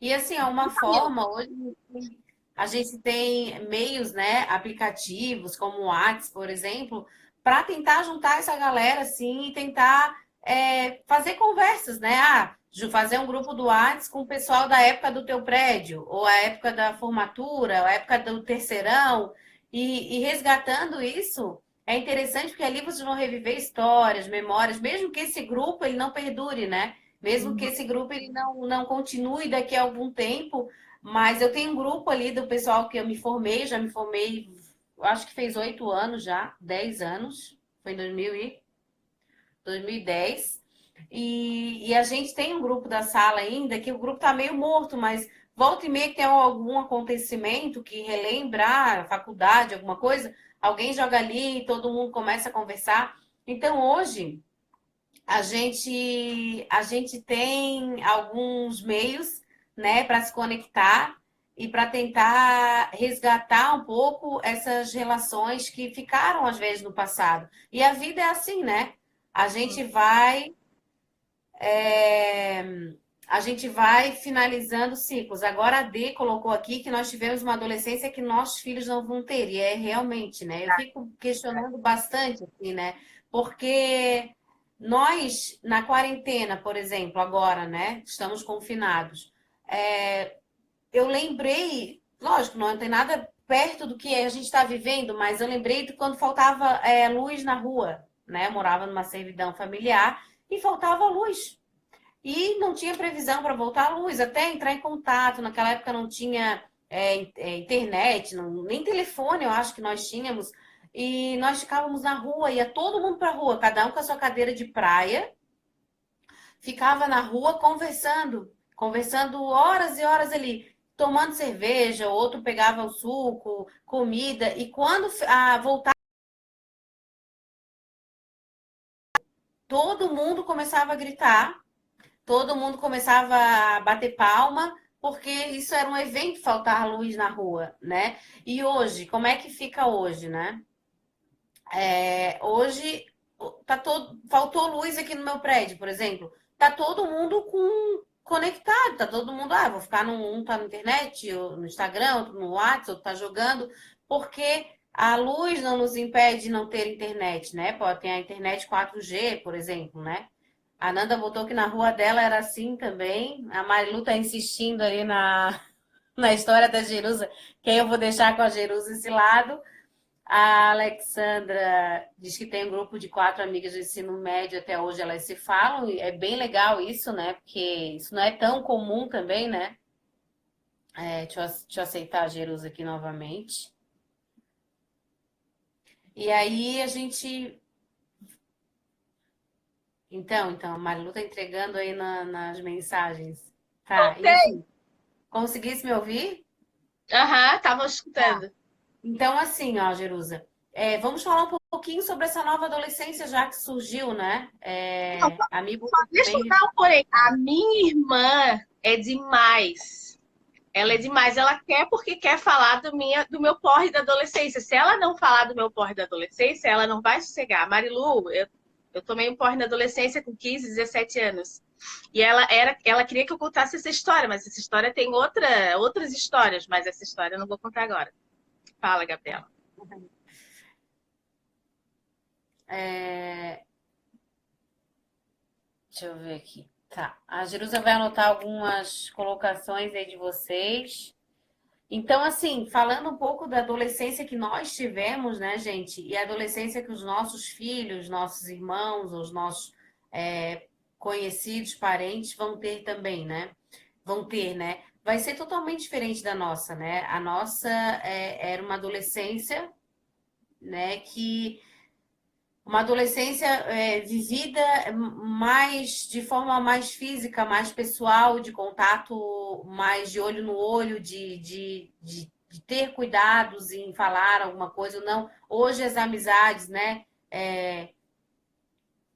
S1: E assim, é uma forma, hoje a gente tem meios, né, aplicativos como o WhatsApp, por exemplo, para tentar juntar essa galera assim e tentar fazer conversas, né? Ah, fazer um grupo do WhatsApp com o pessoal da época do teu prédio, ou a época da formatura, ou a época do terceirão, e resgatando isso. É interessante porque ali vocês vão reviver histórias, memórias, mesmo que esse grupo ele não perdure, né? Mesmo que esse grupo ele não continue daqui a algum tempo, mas eu tenho um grupo ali do pessoal que eu me formei, já me formei, acho que fez 8 anos já, 10 anos, foi em 2010. E a gente tem um grupo da sala ainda, que o grupo tá meio morto, mas volta e meia que tem algum acontecimento que relembrar, faculdade, alguma coisa, alguém joga ali e todo mundo começa a conversar. Então hoje a gente tem alguns meios, né, para se conectar e para tentar resgatar um pouco essas relações que ficaram às vezes no passado. E a vida é assim, né? A gente vai é, a gente vai finalizando ciclos. Agora a D colocou aqui que nós tivemos uma adolescência que nossos filhos não vão ter. E é realmente, né? Eu fico questionando bastante, assim, né? Porque nós, na quarentena, por exemplo, agora, né? Estamos confinados. Eu lembrei, lógico, não tem nada perto do que a gente está vivendo, mas eu lembrei de quando faltava luz na rua, né? Eu morava numa servidão familiar e faltava luz. E não tinha previsão para voltar à luz, até entrar em contato. Naquela época não tinha internet, nem telefone, eu acho que nós tínhamos. E nós ficávamos na rua, ia todo mundo para a rua, cada um com a sua cadeira de praia, ficava na rua conversando horas e horas ali, tomando cerveja, outro pegava o suco, comida, e quando voltava, todo mundo começava a gritar. Todo mundo começava a bater palma, porque isso era um evento faltar luz na rua, né? E hoje, como é que fica hoje, né? Hoje faltou luz aqui no meu prédio, por exemplo. Tá todo mundo conectado, tá todo mundo, vou ficar um tá na internet, ou no Instagram, outro no WhatsApp, outro tá jogando, porque a luz não nos impede de não ter internet, né? Pode ter a internet 4G, por exemplo, né? A Nanda botou que na rua dela era assim também. A Marilu tá insistindo ali na história da Jerusa, que aí eu vou deixar com a Jerusa esse lado. A Alexandra diz que tem um grupo de 4 amigas do ensino médio, até hoje elas se falam, e é bem legal isso, né? Porque isso não é tão comum também, né? Deixa eu aceitar a Jerusa aqui novamente. E aí a gente. Então, a Marilu tá entregando aí nas mensagens. Tá,
S2: Voltei.
S1: enfim. Conseguisse me ouvir?
S2: Aham, tava
S1: Tá.
S2: escutando.
S1: Então, assim, ó, Jerusa, vamos falar um pouco pouquinho sobre essa nova adolescência já que surgiu, né?
S2: Não,
S1: Amigo
S2: deixa eu
S1: bem...
S2: dar um porém. A minha irmã é demais. Ela é demais. Ela quer porque quer falar do meu porre da adolescência. Se ela não falar do meu porre da adolescência, ela não vai sossegar. Marilu, eu tomei um porre na adolescência com 15, 17 anos. E ela queria que eu contasse essa história, mas essa história tem outras histórias, mas essa história eu não vou contar agora. Fala, Gabriela.
S1: É, deixa eu ver aqui. Tá. A Jerusa vai anotar algumas colocações aí de vocês. Então, assim, falando um pouco da adolescência que nós tivemos, né, gente? E a adolescência que os nossos filhos, nossos irmãos, os nossos conhecidos, parentes vão ter também, né? Vão ter, né? Vai ser totalmente diferente da nossa, né? A nossa era uma adolescência, né? Que uma adolescência vivida mais de forma mais física, mais pessoal, de contato mais de olho no olho, de ter cuidados em falar alguma coisa ou não. Hoje as amizades, né?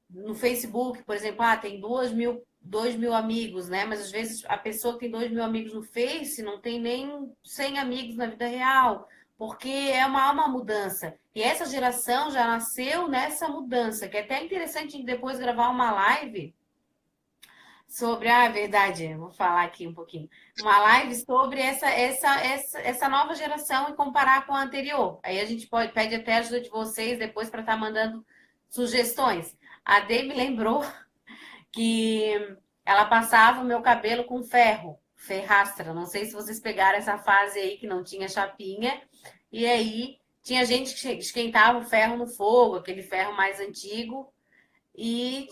S1: No Facebook, por exemplo, tem 2 mil amigos, né? Mas às vezes a pessoa que tem 2 mil amigos no Face não tem nem 100 amigos na vida real, porque há uma mudança. E essa geração já nasceu nessa mudança, que é até interessante depois gravar uma live sobre, é verdade, vou falar aqui um pouquinho. Uma live sobre essa nova geração e comparar com a anterior. Aí a gente pede até a ajuda de vocês depois para estar mandando sugestões. A Dei me lembrou que ela passava o meu cabelo com ferro, ferrastra. Não sei se vocês pegaram essa fase aí que não tinha chapinha. E aí tinha gente que esquentava o ferro no fogo, aquele ferro mais antigo, e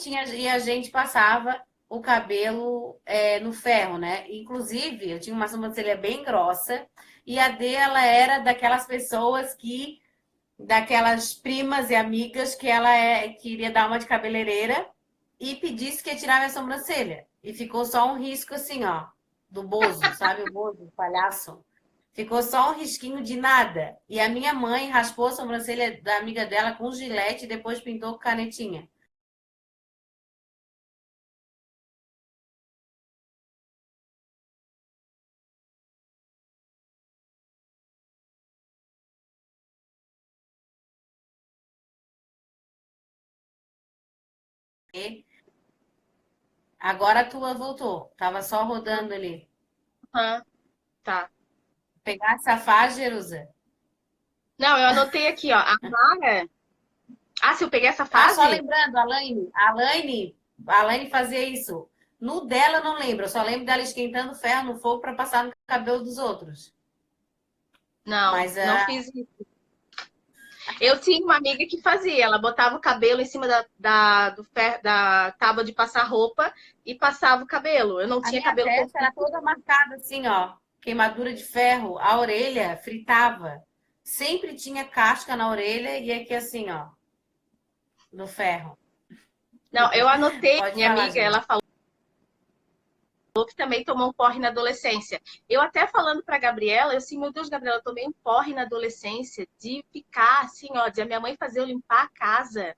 S1: a gente passava o cabelo no ferro, né? Inclusive, eu tinha uma sobrancelha bem grossa, e a dela era daquelas pessoas daquelas primas e amigas que ela queria dar uma de cabeleireira e pedisse que ia tirar minha sobrancelha. E ficou só um risco assim, ó, do Bozo, sabe o Bozo, o palhaço? Ficou só um risquinho de nada. E a minha mãe raspou a sobrancelha da amiga dela com gilete e depois pintou com canetinha. E agora a tua voltou. Tava só rodando ali.
S2: Uhum, tá.
S1: Pegar essa fase, Jerusa.
S2: Não, eu anotei aqui, ó. A Mara. Ah, se eu peguei essa
S1: Ah, só
S2: fase?
S1: lembrando, a Laine fazia isso. No dela eu não lembro, eu só lembro dela esquentando ferro no fogo para passar no cabelo dos outros.
S2: Não,
S1: Mas
S2: não fiz isso. Eu tinha uma amiga que fazia, ela botava o cabelo em cima da tábua de passar roupa e passava o cabelo. Eu não
S1: a
S2: tinha
S1: minha
S2: cabelo
S1: testa era
S2: comprido.
S1: toda marcada assim, ó, queimadura de ferro, a orelha fritava. Sempre tinha casca na orelha e aqui assim, ó, no ferro.
S2: Não, eu anotei,
S1: Pode
S2: minha
S1: falar,
S2: amiga,
S1: gente.
S2: ela falou que também tomou um porre na adolescência. Eu até falando pra Gabriela, eu assim, meu Deus, Gabriela, eu tomei um porre na adolescência de ficar assim, ó, de a minha mãe fazer eu limpar a casa.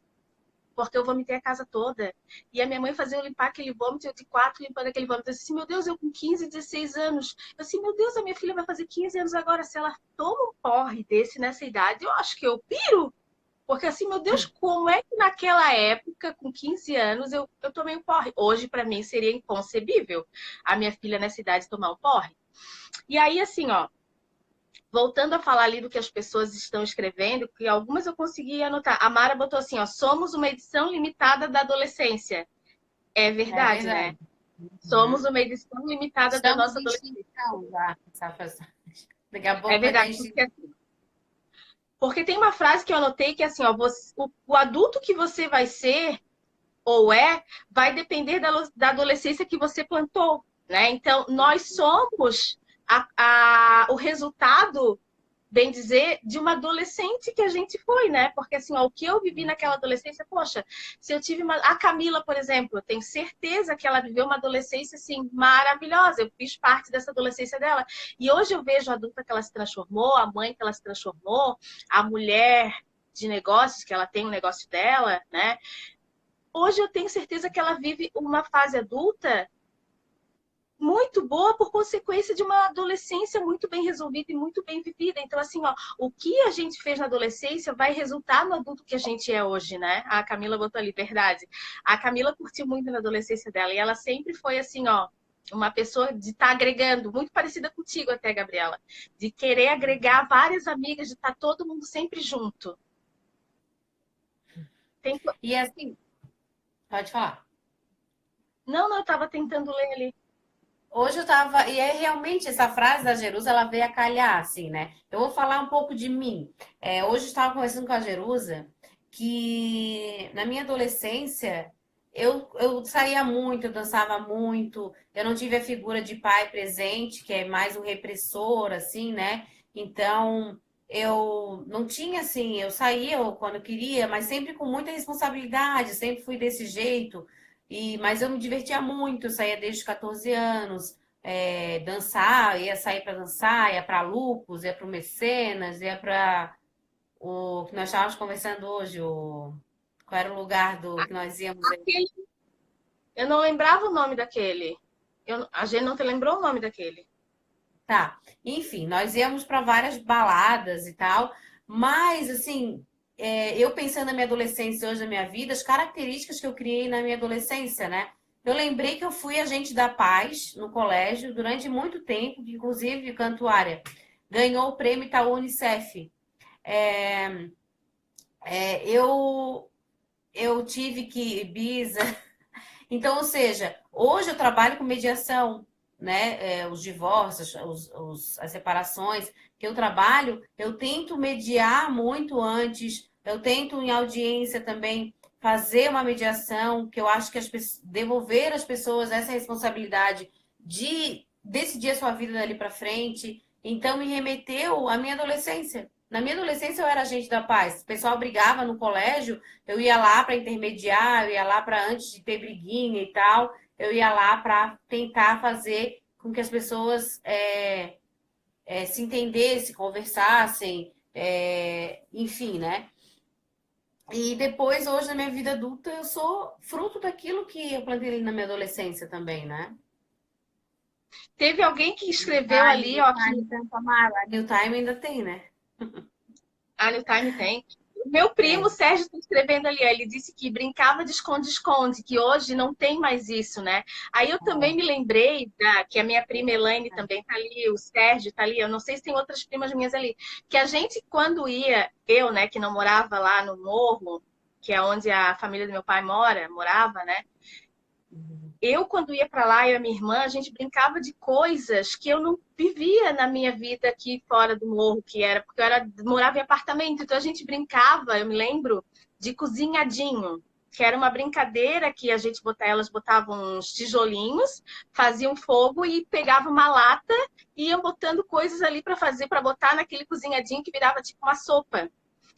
S2: Porque eu vomitei a casa toda. E a minha mãe fazia eu limpar aquele vômito, eu de quatro limpando aquele vômito. Eu disse assim, meu Deus, eu com 15, 16 anos. Eu assim, meu Deus, a minha filha vai fazer 15 anos agora. Se ela toma um porre desse nessa idade, eu acho que eu piro. Porque assim, meu Deus, como é que naquela época, com 15 anos, eu tomei um porre? Hoje, para mim, seria inconcebível a minha filha nessa idade tomar um porre. E aí, assim, ó, voltando a falar ali do que as pessoas estão escrevendo, que algumas eu consegui anotar. A Mara botou assim, ó, somos uma edição limitada da adolescência. É
S1: É
S2: verdade, né?
S1: verdade.
S2: Somos uma edição limitada da
S1: Estamos
S2: nossa
S1: em
S2: adolescência.
S1: extinção já, daqui a
S2: É
S1: pouco vai ter
S2: verdade,
S1: extinção.
S2: porque tem uma frase que eu anotei que é assim, ó, o adulto que você vai ser ou vai depender da adolescência que você plantou, né? Então, nós somos o resultado, bem dizer, de uma adolescente que a gente foi, né? Porque assim, ó, o que eu vivi naquela adolescência, poxa, se eu tive a Camila, por exemplo, eu tenho certeza que ela viveu uma adolescência assim maravilhosa. Eu fiz parte dessa adolescência dela. E hoje eu vejo a adulta que ela se transformou, a mãe que ela se transformou, a mulher de negócios, que ela tem um negócio dela, né? Hoje eu tenho certeza que ela vive uma fase adulta muito boa por consequência de uma adolescência muito bem resolvida e muito bem vivida. Então, assim, ó, o que a gente fez na adolescência vai resultar no adulto que a gente é hoje, né? A Camila botou ali, verdade. A Camila curtiu muito na adolescência dela e ela sempre foi assim, ó, uma pessoa de estar agregando, muito parecida contigo até, Gabriela, de querer agregar várias amigas, de estar todo mundo sempre junto. Tem...
S1: E assim, pode falar.
S2: Não, eu estava tentando ler ali.
S1: Hoje eu tava, e é realmente essa frase da Jerusa, ela veio a calhar, assim, né? Eu vou falar um pouco de mim. Hoje eu estava conversando com a Jerusa que na minha adolescência eu saía muito, eu dançava muito, eu não tive a figura de pai presente, que é mais um repressor, assim, né? Então eu não tinha assim, eu saía quando eu queria, mas sempre com muita responsabilidade, sempre fui desse jeito. Mas eu me divertia muito, eu saía desde os 14 anos, dançar, ia sair para dançar, ia para Lupus, ia para o Mecenas, ia para o que nós estávamos conversando hoje, qual era o lugar do que nós íamos aí?
S2: Eu não lembrava o nome daquele. A gente não te lembrou o nome daquele.
S1: Tá. Enfim, nós íamos para várias baladas e tal, mas assim, eu pensando na minha adolescência hoje na minha vida, as características que eu criei na minha adolescência, né? Eu lembrei que eu fui agente da paz no colégio durante muito tempo, que inclusive Cantuária ganhou o prêmio Itaú Unicef. É, eu tive que Ibiza. Então, ou seja, hoje eu trabalho com mediação, né? Os divórcios, as separações que eu trabalho, eu tento mediar muito antes, eu tento em audiência também fazer uma mediação, que eu acho que devolver às pessoas essa responsabilidade de decidir a sua vida dali para frente. Então, me remeteu à minha adolescência. Na minha adolescência, eu era agente da paz. O pessoal brigava no colégio, eu ia lá para intermediar, eu ia lá para antes de ter briguinha e tal, eu ia lá para tentar fazer com que as pessoas se entendessem, conversassem, enfim, né? E depois, hoje, na minha vida adulta, eu sou fruto daquilo que eu plantei ali na minha adolescência também, né?
S2: Teve alguém que escreveu ali, ó, que
S1: A New Time ainda tem, né?
S2: a New Time tem. O meu primo, Sérgio, está escrevendo ali, ó, ele disse que brincava de esconde-esconde, que hoje não tem mais isso, né? Aí eu também me lembrei que a minha prima Elaine também tá ali, o Sérgio tá ali, eu não sei se tem outras primas minhas ali, que a gente, quando ia, eu, né, que não morava lá no Morro, que é onde a família do meu pai morava, né? Eu, quando ia para lá, eu e a minha irmã, a gente brincava de coisas que eu não vivia na minha vida aqui fora do morro, que era porque morava em apartamento. Então a gente brincava, eu me lembro, de cozinhadinho, que era uma brincadeira que elas botavam uns tijolinhos, faziam fogo e pegavam uma lata e iam botando coisas ali para fazer, para botar naquele cozinhadinho que virava tipo uma sopa.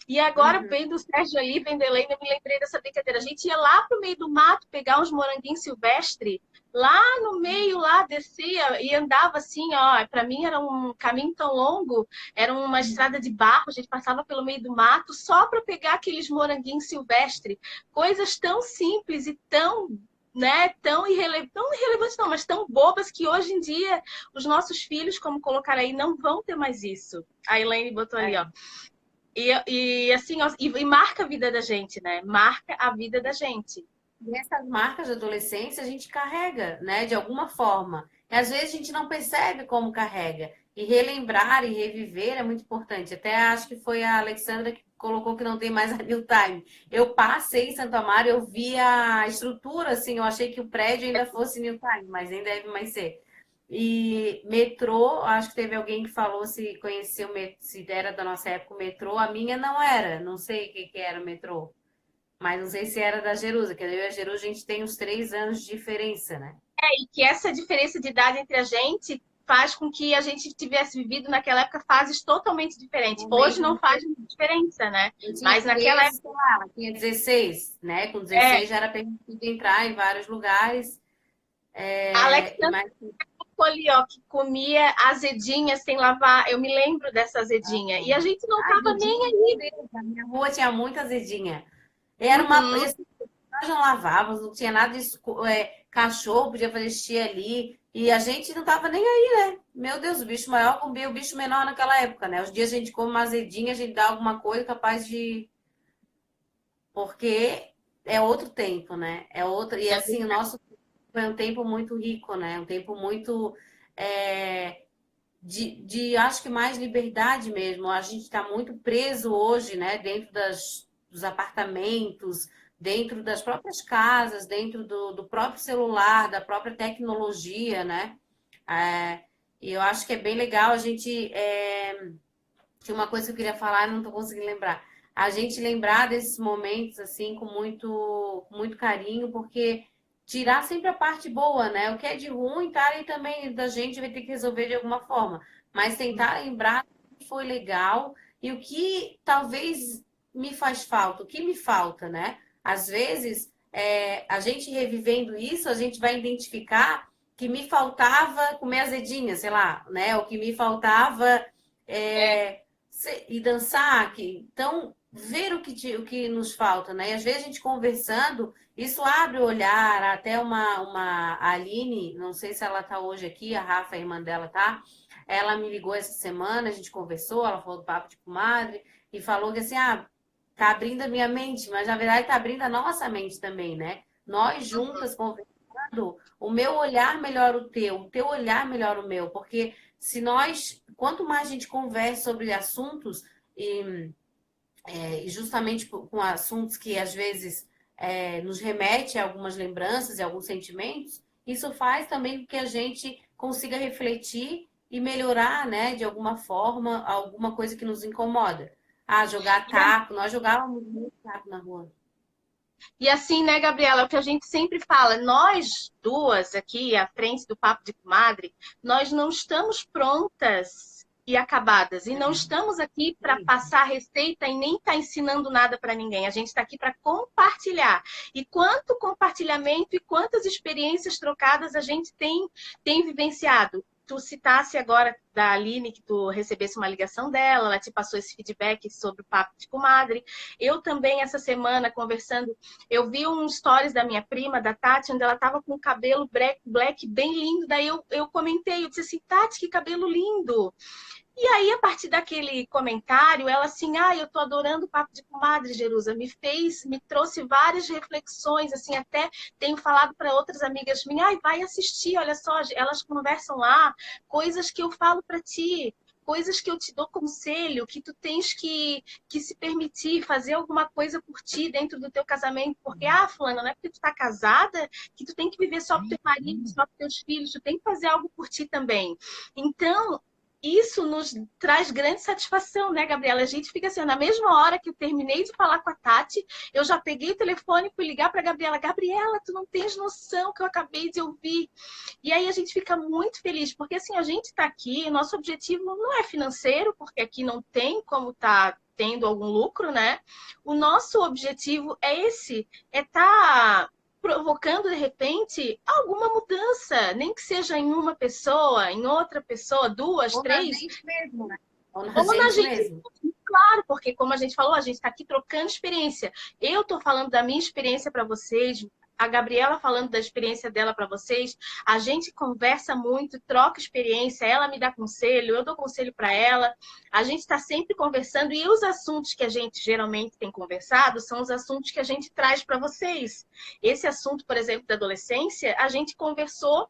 S2: E agora, vendo o Sérgio ali, vendo a Helena, eu me lembrei dessa brincadeira. A gente ia lá pro meio do mato pegar uns moranguinhos silvestres, lá no meio, lá descia e andava assim, ó. Para mim era um caminho tão longo, era uma estrada de barro, a gente passava pelo meio do mato só para pegar aqueles moranguinhos silvestres. Coisas tão simples e tão, né, tão irrelevantes não, mas tão bobas que hoje em dia os nossos filhos, como colocar aí, não vão ter mais isso. A Elaine botou ali, ó. E assim, ó, e marca a vida da gente, né? Marca a vida da gente.
S1: E essas marcas de adolescência a gente carrega, né, de alguma forma. E às vezes a gente não percebe como carrega. E relembrar e reviver é muito importante. Até acho que foi a Alexandra que colocou que não tem mais a New Time. Eu passei em Santo Amaro, eu vi a estrutura, assim, eu achei que o prédio ainda fosse New Time, mas nem deve mais ser. E metrô, acho que teve alguém que falou se conheceu, se era da nossa época o metrô. A minha não era, não sei o que era o metrô. Mas não sei se era da Jerusa, que eu e a Jerusa a gente tem uns 3 anos de diferença, né?
S2: E que essa diferença de idade entre a gente faz com que a gente tivesse vivido naquela época fases totalmente diferentes. Hoje não faz muita diferença, né? Mas naquela época.
S1: Ela tinha 16, né? Com 16 já era permitido entrar em vários lugares.
S2: A Alexandra ali, ó, que comia azedinha sem lavar. Eu me lembro dessa azedinha. E a gente não tava nem
S1: Azedinha,
S2: aí.
S1: meu Deus, na minha rua tinha muita azedinha. Era uma.
S2: Uhum.
S1: Assim, nós não lavávamos, não tinha nada disso. Cachorro podia fazer xixi ali. E a gente não tava nem aí, né? Meu Deus, o bicho maior comia o bicho menor naquela época, né? Os dias a gente come uma azedinha, a gente dá alguma coisa capaz de. Porque é outro tempo, né? É outro. E
S2: É
S1: assim, o nosso foi um tempo muito rico, né? Um tempo muito. é, acho que mais liberdade mesmo. A gente está muito preso hoje, né, dentro dos apartamentos, dentro das próprias casas, dentro do próprio celular, da própria tecnologia, né? É, e eu acho que é bem legal a gente. Tinha uma coisa que eu queria falar, não estou conseguindo lembrar. A gente lembrar desses momentos assim com muito carinho, porque tirar sempre a parte boa, né? O que é de ruim, tá? E também da gente vai ter que resolver de alguma forma. Mas tentar lembrar o que foi legal e o que talvez me faz falta, o que me falta, né? Às vezes, a gente revivendo isso, a gente vai identificar que me faltava comer azedinha, sei lá, né? O que me faltava.
S2: É.
S1: E dançar, então ver o que nos falta, né? E às vezes a gente conversando, isso abre o olhar, até a Aline, não sei se ela tá hoje aqui, a Rafa, a irmã dela, tá? Ela me ligou essa semana, a gente conversou, ela falou do papo de comadre e falou que assim, tá abrindo a minha mente, mas na verdade tá abrindo a nossa mente também, né? Nós juntas conversando, o meu olhar melhora o teu olhar melhora o meu, porque se nós, quanto mais a gente conversa sobre assuntos, e, e justamente com assuntos que às vezes nos remete a algumas lembranças e alguns sentimentos, isso faz também com que a gente consiga refletir e melhorar, né, de alguma forma, alguma coisa que nos incomoda. Ah, jogar taco, nós jogávamos muito taco na rua.
S2: E assim, né, Gabriela, é o que a gente sempre fala, nós duas aqui à frente do Papo de Comadre, nós não estamos prontas e acabadas. E não estamos aqui para passar receita e nem estar ensinando nada para ninguém. A gente está aqui para compartilhar. E quanto compartilhamento e quantas experiências trocadas a gente tem vivenciado. Tu citasse agora da Aline, que tu recebesse uma ligação dela, ela te passou esse feedback sobre o Papo de Comadre. Eu também, essa semana, conversando, eu vi um stories da minha prima, da Tati, onde ela tava com o cabelo black bem lindo. Daí eu comentei, eu disse assim, Tati, que cabelo lindo! E aí, a partir daquele comentário, ela assim, eu tô adorando o Papo de Comadre, Jerusa, me trouxe várias reflexões, assim, até tenho falado para outras amigas minhas, vai assistir, olha só, elas conversam lá, coisas que eu falo para ti, coisas que eu te dou conselho, que tu tens que se permitir fazer alguma coisa por ti dentro do teu casamento, porque, fulana, não é porque tu tá casada que tu tem que viver só pro teu marido, só pros teus filhos, tu tem que fazer algo por ti também. Então, isso nos traz grande satisfação, né, Gabriela? A gente fica assim, na mesma hora que eu terminei de falar com a Tati, eu já peguei o telefone e fui ligar para a Gabriela. Gabriela, tu não tens noção que eu acabei de ouvir. E aí a gente fica muito feliz, porque assim, a gente está aqui, nosso objetivo não é financeiro, porque aqui não tem como estar tendo algum lucro, né? O nosso objetivo é esse, é estar provocando, de repente, alguma mudança, nem que seja em uma pessoa, em outra pessoa, duas,
S1: Ou na
S2: três,
S1: gente mesmo, né? Ou na
S2: ou na
S1: gente
S2: gente.
S1: mesmo.
S2: Claro, porque como a gente falou, a gente está aqui trocando experiência. Eu estou falando da minha experiência para vocês, a Gabriela falando da experiência dela para vocês. A gente conversa muito, troca experiência, ela me dá conselho, eu dou conselho para ela. A gente está sempre conversando e os assuntos que a gente geralmente tem conversado são os assuntos que a gente traz para vocês. Esse assunto, por exemplo, da adolescência, a gente conversou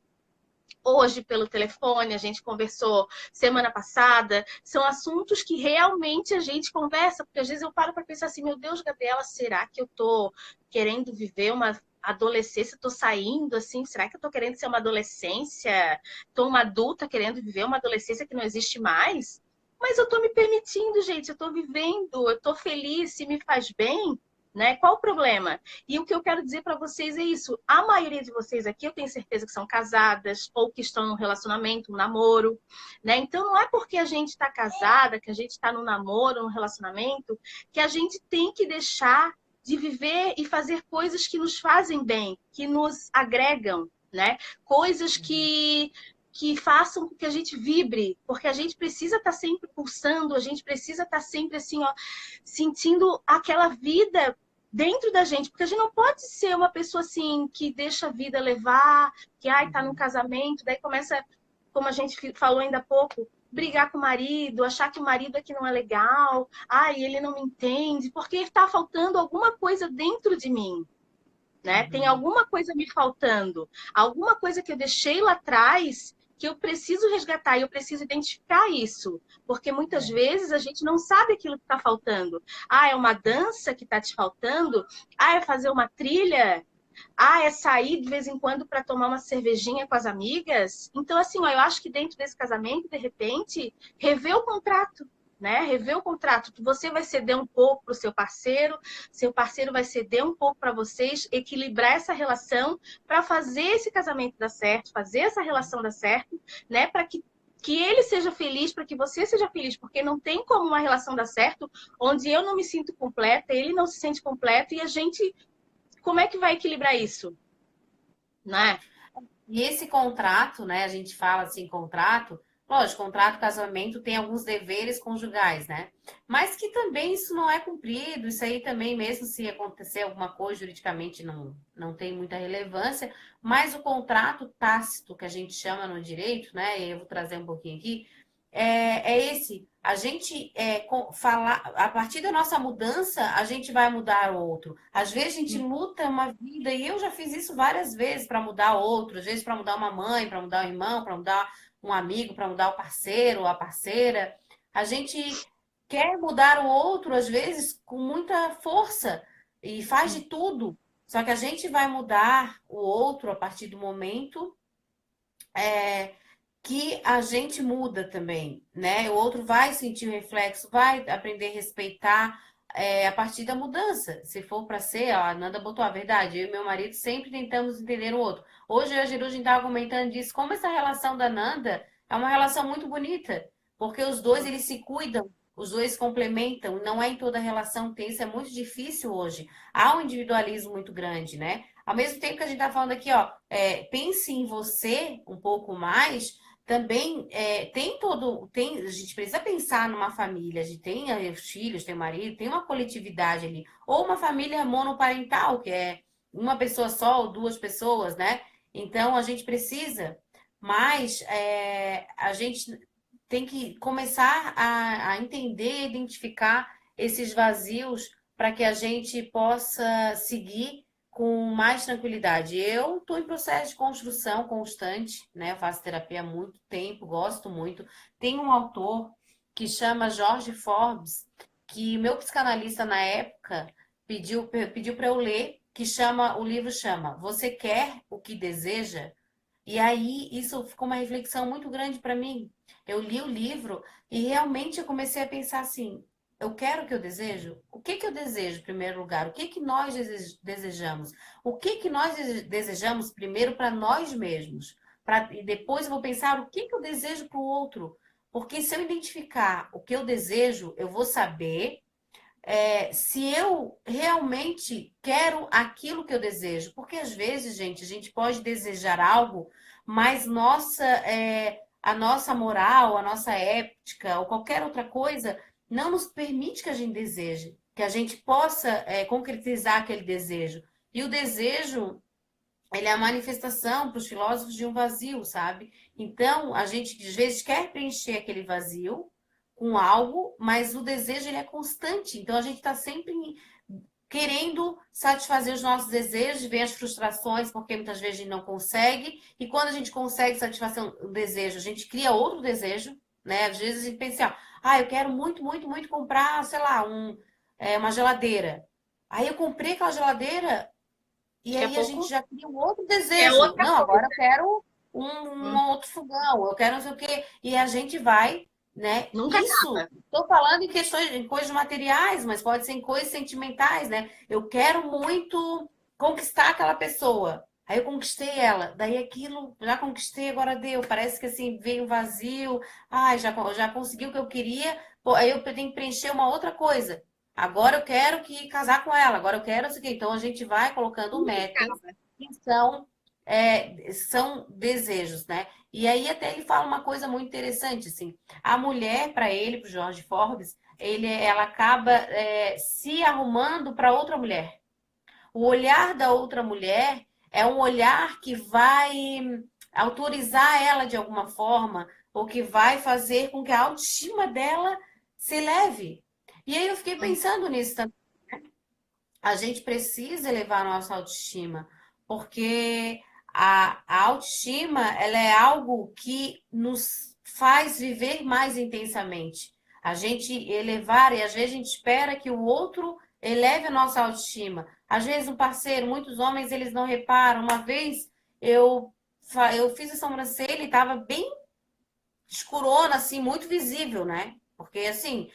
S2: hoje pelo telefone, a gente conversou semana passada, são assuntos que realmente a gente conversa, porque às vezes eu paro para pensar assim, meu Deus, Gabriela, será que eu tô querendo viver uma adolescência, tô saindo assim, será que eu tô querendo ser uma adolescência? Tô uma adulta querendo viver uma adolescência que não existe mais? Mas eu tô me permitindo, gente, eu tô vivendo, eu tô feliz, se me faz bem, né? Qual o problema? E o que eu quero dizer para vocês é isso. A maioria de vocês aqui, eu tenho certeza que são casadas ou que estão num relacionamento, um namoro, né? Então, não é porque a gente está casada, que a gente está num namoro, num relacionamento, que a gente tem que deixar de viver e fazer coisas que nos fazem bem, que nos agregam, né? Coisas que que façam com que a gente vibre, porque a gente precisa estar sempre pulsando, a gente precisa estar sempre assim, ó, sentindo aquela vida dentro da gente, porque a gente não pode ser uma pessoa assim que deixa a vida levar, que ai, tá num casamento, daí começa, como a gente falou ainda há pouco, brigar com o marido, achar que o marido aqui não é legal, ai, ele não me entende, porque está faltando alguma coisa dentro de mim, né? Tem alguma coisa me faltando, alguma coisa que eu deixei lá atrás que eu preciso resgatar e eu preciso identificar isso, porque muitas vezes a gente não sabe aquilo que está faltando. Ah, é uma dança que está te faltando? Ah, é fazer uma trilha? Ah, é sair de vez em quando para tomar uma cervejinha com as amigas? Então, assim, ó, eu acho que dentro desse casamento, de repente, rever o contrato, né? Rever o contrato, que você vai ceder um pouco para o seu parceiro vai ceder um pouco para vocês, equilibrar essa relação para fazer esse casamento dar certo, fazer essa relação dar certo, né? Para que ele seja feliz, para que você seja feliz, porque não tem como uma relação dar certo onde eu não me sinto completa, ele não se sente completo e a gente, como é que vai equilibrar isso, né?
S1: E esse contrato, né? A gente fala assim, contrato, lógico, contrato, casamento tem alguns deveres conjugais, né? Mas que também isso não é cumprido, isso aí também, mesmo se acontecer alguma coisa juridicamente, não tem muita relevância, mas o contrato tácito, que a gente chama no direito, né? E eu vou trazer um pouquinho aqui, é esse. A gente falar, a partir da nossa mudança, a gente vai mudar o outro. Às vezes a gente luta uma vida, e eu já fiz isso várias vezes para mudar outro, às vezes para mudar uma mãe, para mudar um irmão, para mudar um amigo, para mudar o parceiro, a parceira. A gente quer mudar o outro, às vezes, com muita força e faz de tudo. Só que a gente vai mudar o outro a partir do momento é, que a gente muda também, né? O outro vai sentir o reflexo, vai aprender a respeitar a partir da mudança. Se for para ser, a Nanda botou a verdade, eu e meu marido sempre tentamos entender o outro. Hoje eu e a Jeru, a gente estava comentando disso, como essa relação da Nanda é uma relação muito bonita, porque os dois eles se cuidam, os dois se complementam, não é em toda relação que tem, isso é muito difícil hoje. Há um individualismo muito grande, né? Ao mesmo tempo que a gente está falando aqui, ó, pense em você um pouco mais, também a gente precisa pensar numa família, a gente tem os filhos, tem o marido, tem uma coletividade ali, ou uma família monoparental, que é uma pessoa só ou duas pessoas, né? Então a gente precisa, mas a gente tem que começar a entender, identificar esses vazios para que a gente possa seguir com mais tranquilidade. Eu estou em processo de construção constante, né? Eu faço terapia há muito tempo, gosto muito. Tem um autor que chama Jorge Forbes, que meu psicanalista na época pediu para eu ler, o livro chama Você Quer o que Deseja? E aí isso ficou uma reflexão muito grande para mim. Eu li o livro e realmente eu comecei a pensar assim: eu quero o que eu desejo? O que que eu desejo em primeiro lugar? O que que nós desejamos? O que que nós desejamos primeiro para nós mesmos? E depois eu vou pensar o que que eu desejo para o outro. Porque se eu identificar o que eu desejo, eu vou saber se eu realmente quero aquilo que eu desejo. Porque às vezes, gente, a gente pode desejar algo, mas a nossa moral, a nossa ética ou qualquer outra coisa não nos permite que a gente deseje, que a gente possa concretizar aquele desejo. E o desejo, ele é a manifestação para os filósofos de um vazio, sabe? Então, a gente às vezes quer preencher aquele vazio com algo, mas o desejo ele é constante. Então, a gente está sempre querendo satisfazer os nossos desejos, vem as frustrações, porque muitas vezes a gente não consegue, e quando a gente consegue satisfazer um desejo, a gente cria outro desejo, né? Às vezes a gente pensa assim, eu quero muito, muito, muito comprar, sei lá, uma geladeira. Aí eu comprei aquela geladeira, e
S2: Daqui a
S1: aí a gente
S2: pouco
S1: já cria um outro
S2: é
S1: desejo.
S2: outra
S1: Não, agora
S2: coisa.
S1: eu quero um outro fogão, eu quero não sei o quê. E a gente vai, né?
S2: Nunca
S1: Isso,
S2: acaba.
S1: estou falando em coisas materiais, mas pode ser em coisas sentimentais, né? Eu quero muito conquistar aquela pessoa. Aí eu conquistei ela, daí aquilo, já conquistei, agora deu. Parece que assim, veio um vazio. Já consegui o que eu queria, pô, aí eu tenho que preencher uma outra coisa. Agora eu quero casar com ela, agora eu quero isso aqui. Então a gente vai colocando
S2: Nunca
S1: metas
S2: acaba.
S1: que são desejos, né? E aí até ele fala uma coisa muito interessante, assim, a mulher, para ele, para o George Forbes, ela acaba se arrumando para outra mulher. O olhar da outra mulher é um olhar que vai autorizar ela de alguma forma, ou que vai fazer com que a autoestima dela se eleve. E aí eu fiquei pensando nisso também. A gente precisa elevar a nossa autoestima, porque a autoestima, ela é algo que nos faz viver mais intensamente. A gente elevar, e às vezes a gente espera que o outro eleve a nossa autoestima. Às vezes um parceiro, muitos homens, eles não reparam. Uma vez eu fiz a sobrancelha e estava bem escurona, assim, muito visível, né? Porque assim,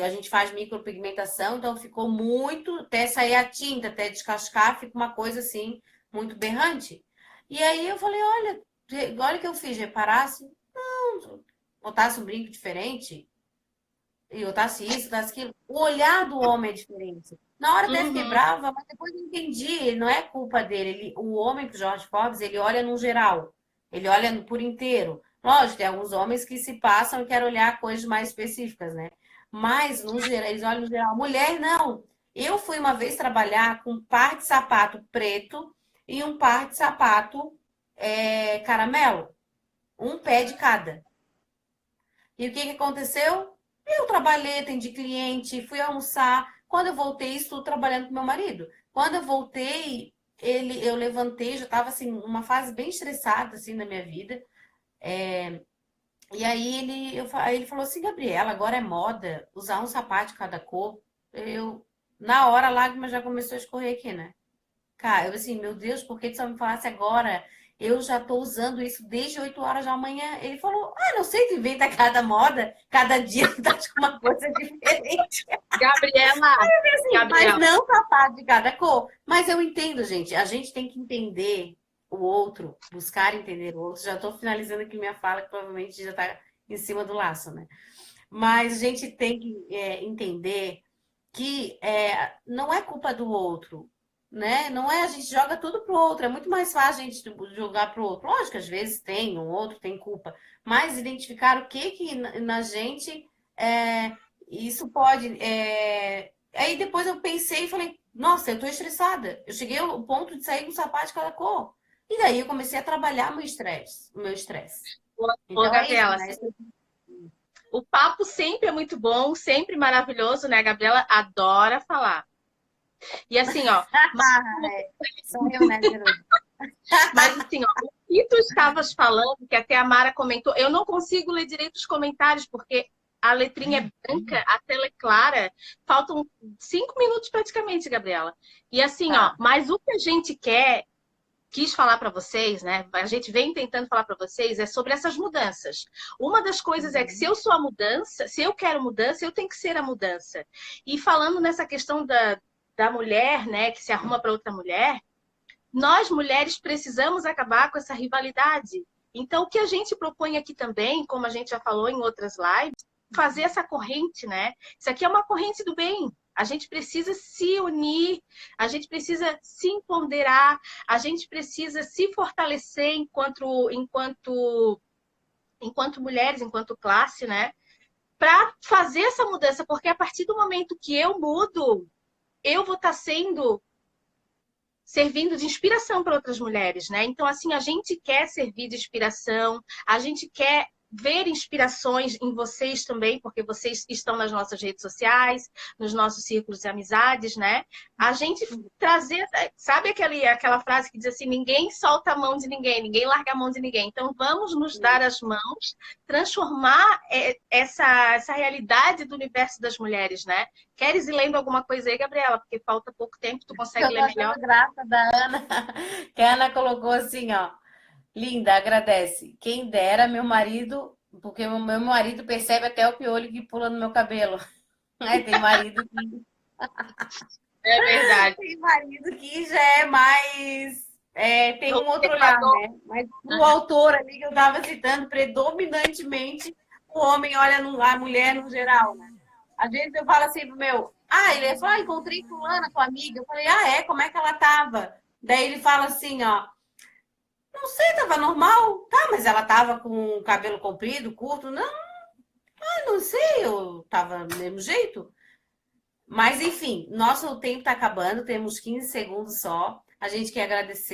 S1: a gente faz micropigmentação, então ficou muito, até sair a tinta, até descascar, fica uma coisa assim, muito berrante. E aí eu falei, olha o que eu fiz, reparasse, não, botasse um brinco diferente, e botasse isso, botasse aquilo. O olhar do homem é diferente. Na hora até fiquei
S2: Uhum.
S1: brava, mas depois eu entendi, não é culpa dele. O homem, pro George Forbes, ele olha no geral, ele olha por inteiro. Lógico, tem alguns homens que se passam e querem olhar coisas mais específicas, né? Mas, no geral, eles olham no geral. Mulher, não. Eu fui uma vez trabalhar com um par de sapato preto e um par de sapato caramelo. Um pé de cada. E o que que aconteceu? Eu trabalhei, atendi cliente, fui almoçar. Quando eu voltei, estou trabalhando com meu marido. Quando eu voltei, eu levantei, já estava assim, uma fase bem estressada assim na minha vida. E aí aí ele falou assim, Gabriela, agora é moda usar um sapato de cada cor. Na hora, a lágrima já começou a escorrer aqui, né? Cara, eu assim, meu Deus, por que tu só me falasse agora? Eu já tô usando isso desde 8 horas da manhã. Ele falou, não sei, tu inventa cada moda, cada dia tu tá com uma coisa diferente.
S2: Gabriela,
S1: Assim, mas
S2: Gabriela,
S1: não sapato de cada cor. Mas eu entendo, gente. A gente tem que entender o outro, buscar entender o outro. Já tô finalizando aqui minha fala, que provavelmente já tá em cima do laço, né? Mas a gente tem que entender que não é culpa do outro, né? Não é, a gente joga tudo pro outro. É muito mais fácil a gente jogar pro outro. Lógico, às vezes tem, um outro tem culpa, mas identificar o que que na gente isso pode. Aí depois eu pensei e falei, nossa, eu tô estressada. Eu cheguei ao ponto de sair com sapato de cada cor. E daí eu comecei a trabalhar o meu estresse.
S2: ô,
S1: Então é isso,
S2: Gabriela,
S1: né?
S2: o papo sempre é muito bom, sempre maravilhoso, né? A Gabriela adora falar. E assim, ó,
S1: Sou eu, né, Verônica?
S2: mas assim, ó, o que tu estavas falando, que até a Mara comentou, eu não consigo ler direito os comentários, porque a letrinha é branca, a tela é clara, faltam 5 minutos praticamente, Gabriela. E assim, ó,
S1: Tá.
S2: mas o que a gente quis falar para vocês, né? A gente vem tentando falar para vocês é sobre essas mudanças. Uma das coisas é que se eu sou a mudança, se eu quero mudança, eu tenho que ser a mudança. E falando nessa questão da mulher, né, que se arruma para outra mulher, nós mulheres precisamos acabar com essa rivalidade. Então, o que a gente propõe aqui também, como a gente já falou em outras lives, fazer essa corrente, né? Isso aqui é uma corrente do bem. A gente precisa se unir, a gente precisa se empoderar, a gente precisa se fortalecer enquanto mulheres, enquanto classe, né? Para fazer essa mudança, porque a partir do momento que eu mudo, eu vou estar servindo de inspiração para outras mulheres, né? Então, assim, a gente quer servir de inspiração, a gente quer ver inspirações em vocês também, porque vocês estão nas nossas redes sociais, nos nossos círculos de amizades, né? A gente trazer, sabe aquela frase que diz assim, ninguém solta a mão de ninguém, ninguém larga a mão de ninguém. Então, vamos nos dar as mãos, transformar essa realidade do universo das mulheres, né? Queres ir lendo alguma coisa aí, Gabriela? Porque falta pouco tempo, tu consegue
S1: Eu tô
S2: ler melhor?
S1: achando graça da Ana, que a Ana colocou assim, ó. Linda, agradece. Quem dera meu marido, porque o meu marido percebe até o piolho que pula no meu cabelo. Tem marido que
S2: É verdade.
S1: tem marido que já é mais. Tem um outro olhar,
S2: Observador.
S1: né? Mas o autor ali que eu estava citando, predominantemente, o homem olha a mulher no geral, né? Às vezes eu falo assim pro meu, ele fala, encontrei fulana, tua amiga. Eu falei, como é que ela tava? Daí ele fala assim, ó, não sei, tava normal. Tá, mas ela tava com o cabelo comprido, curto? Não, não sei, eu tava do mesmo jeito. Mas enfim, nosso tempo tá acabando, temos 15 segundos só. A gente quer agradecer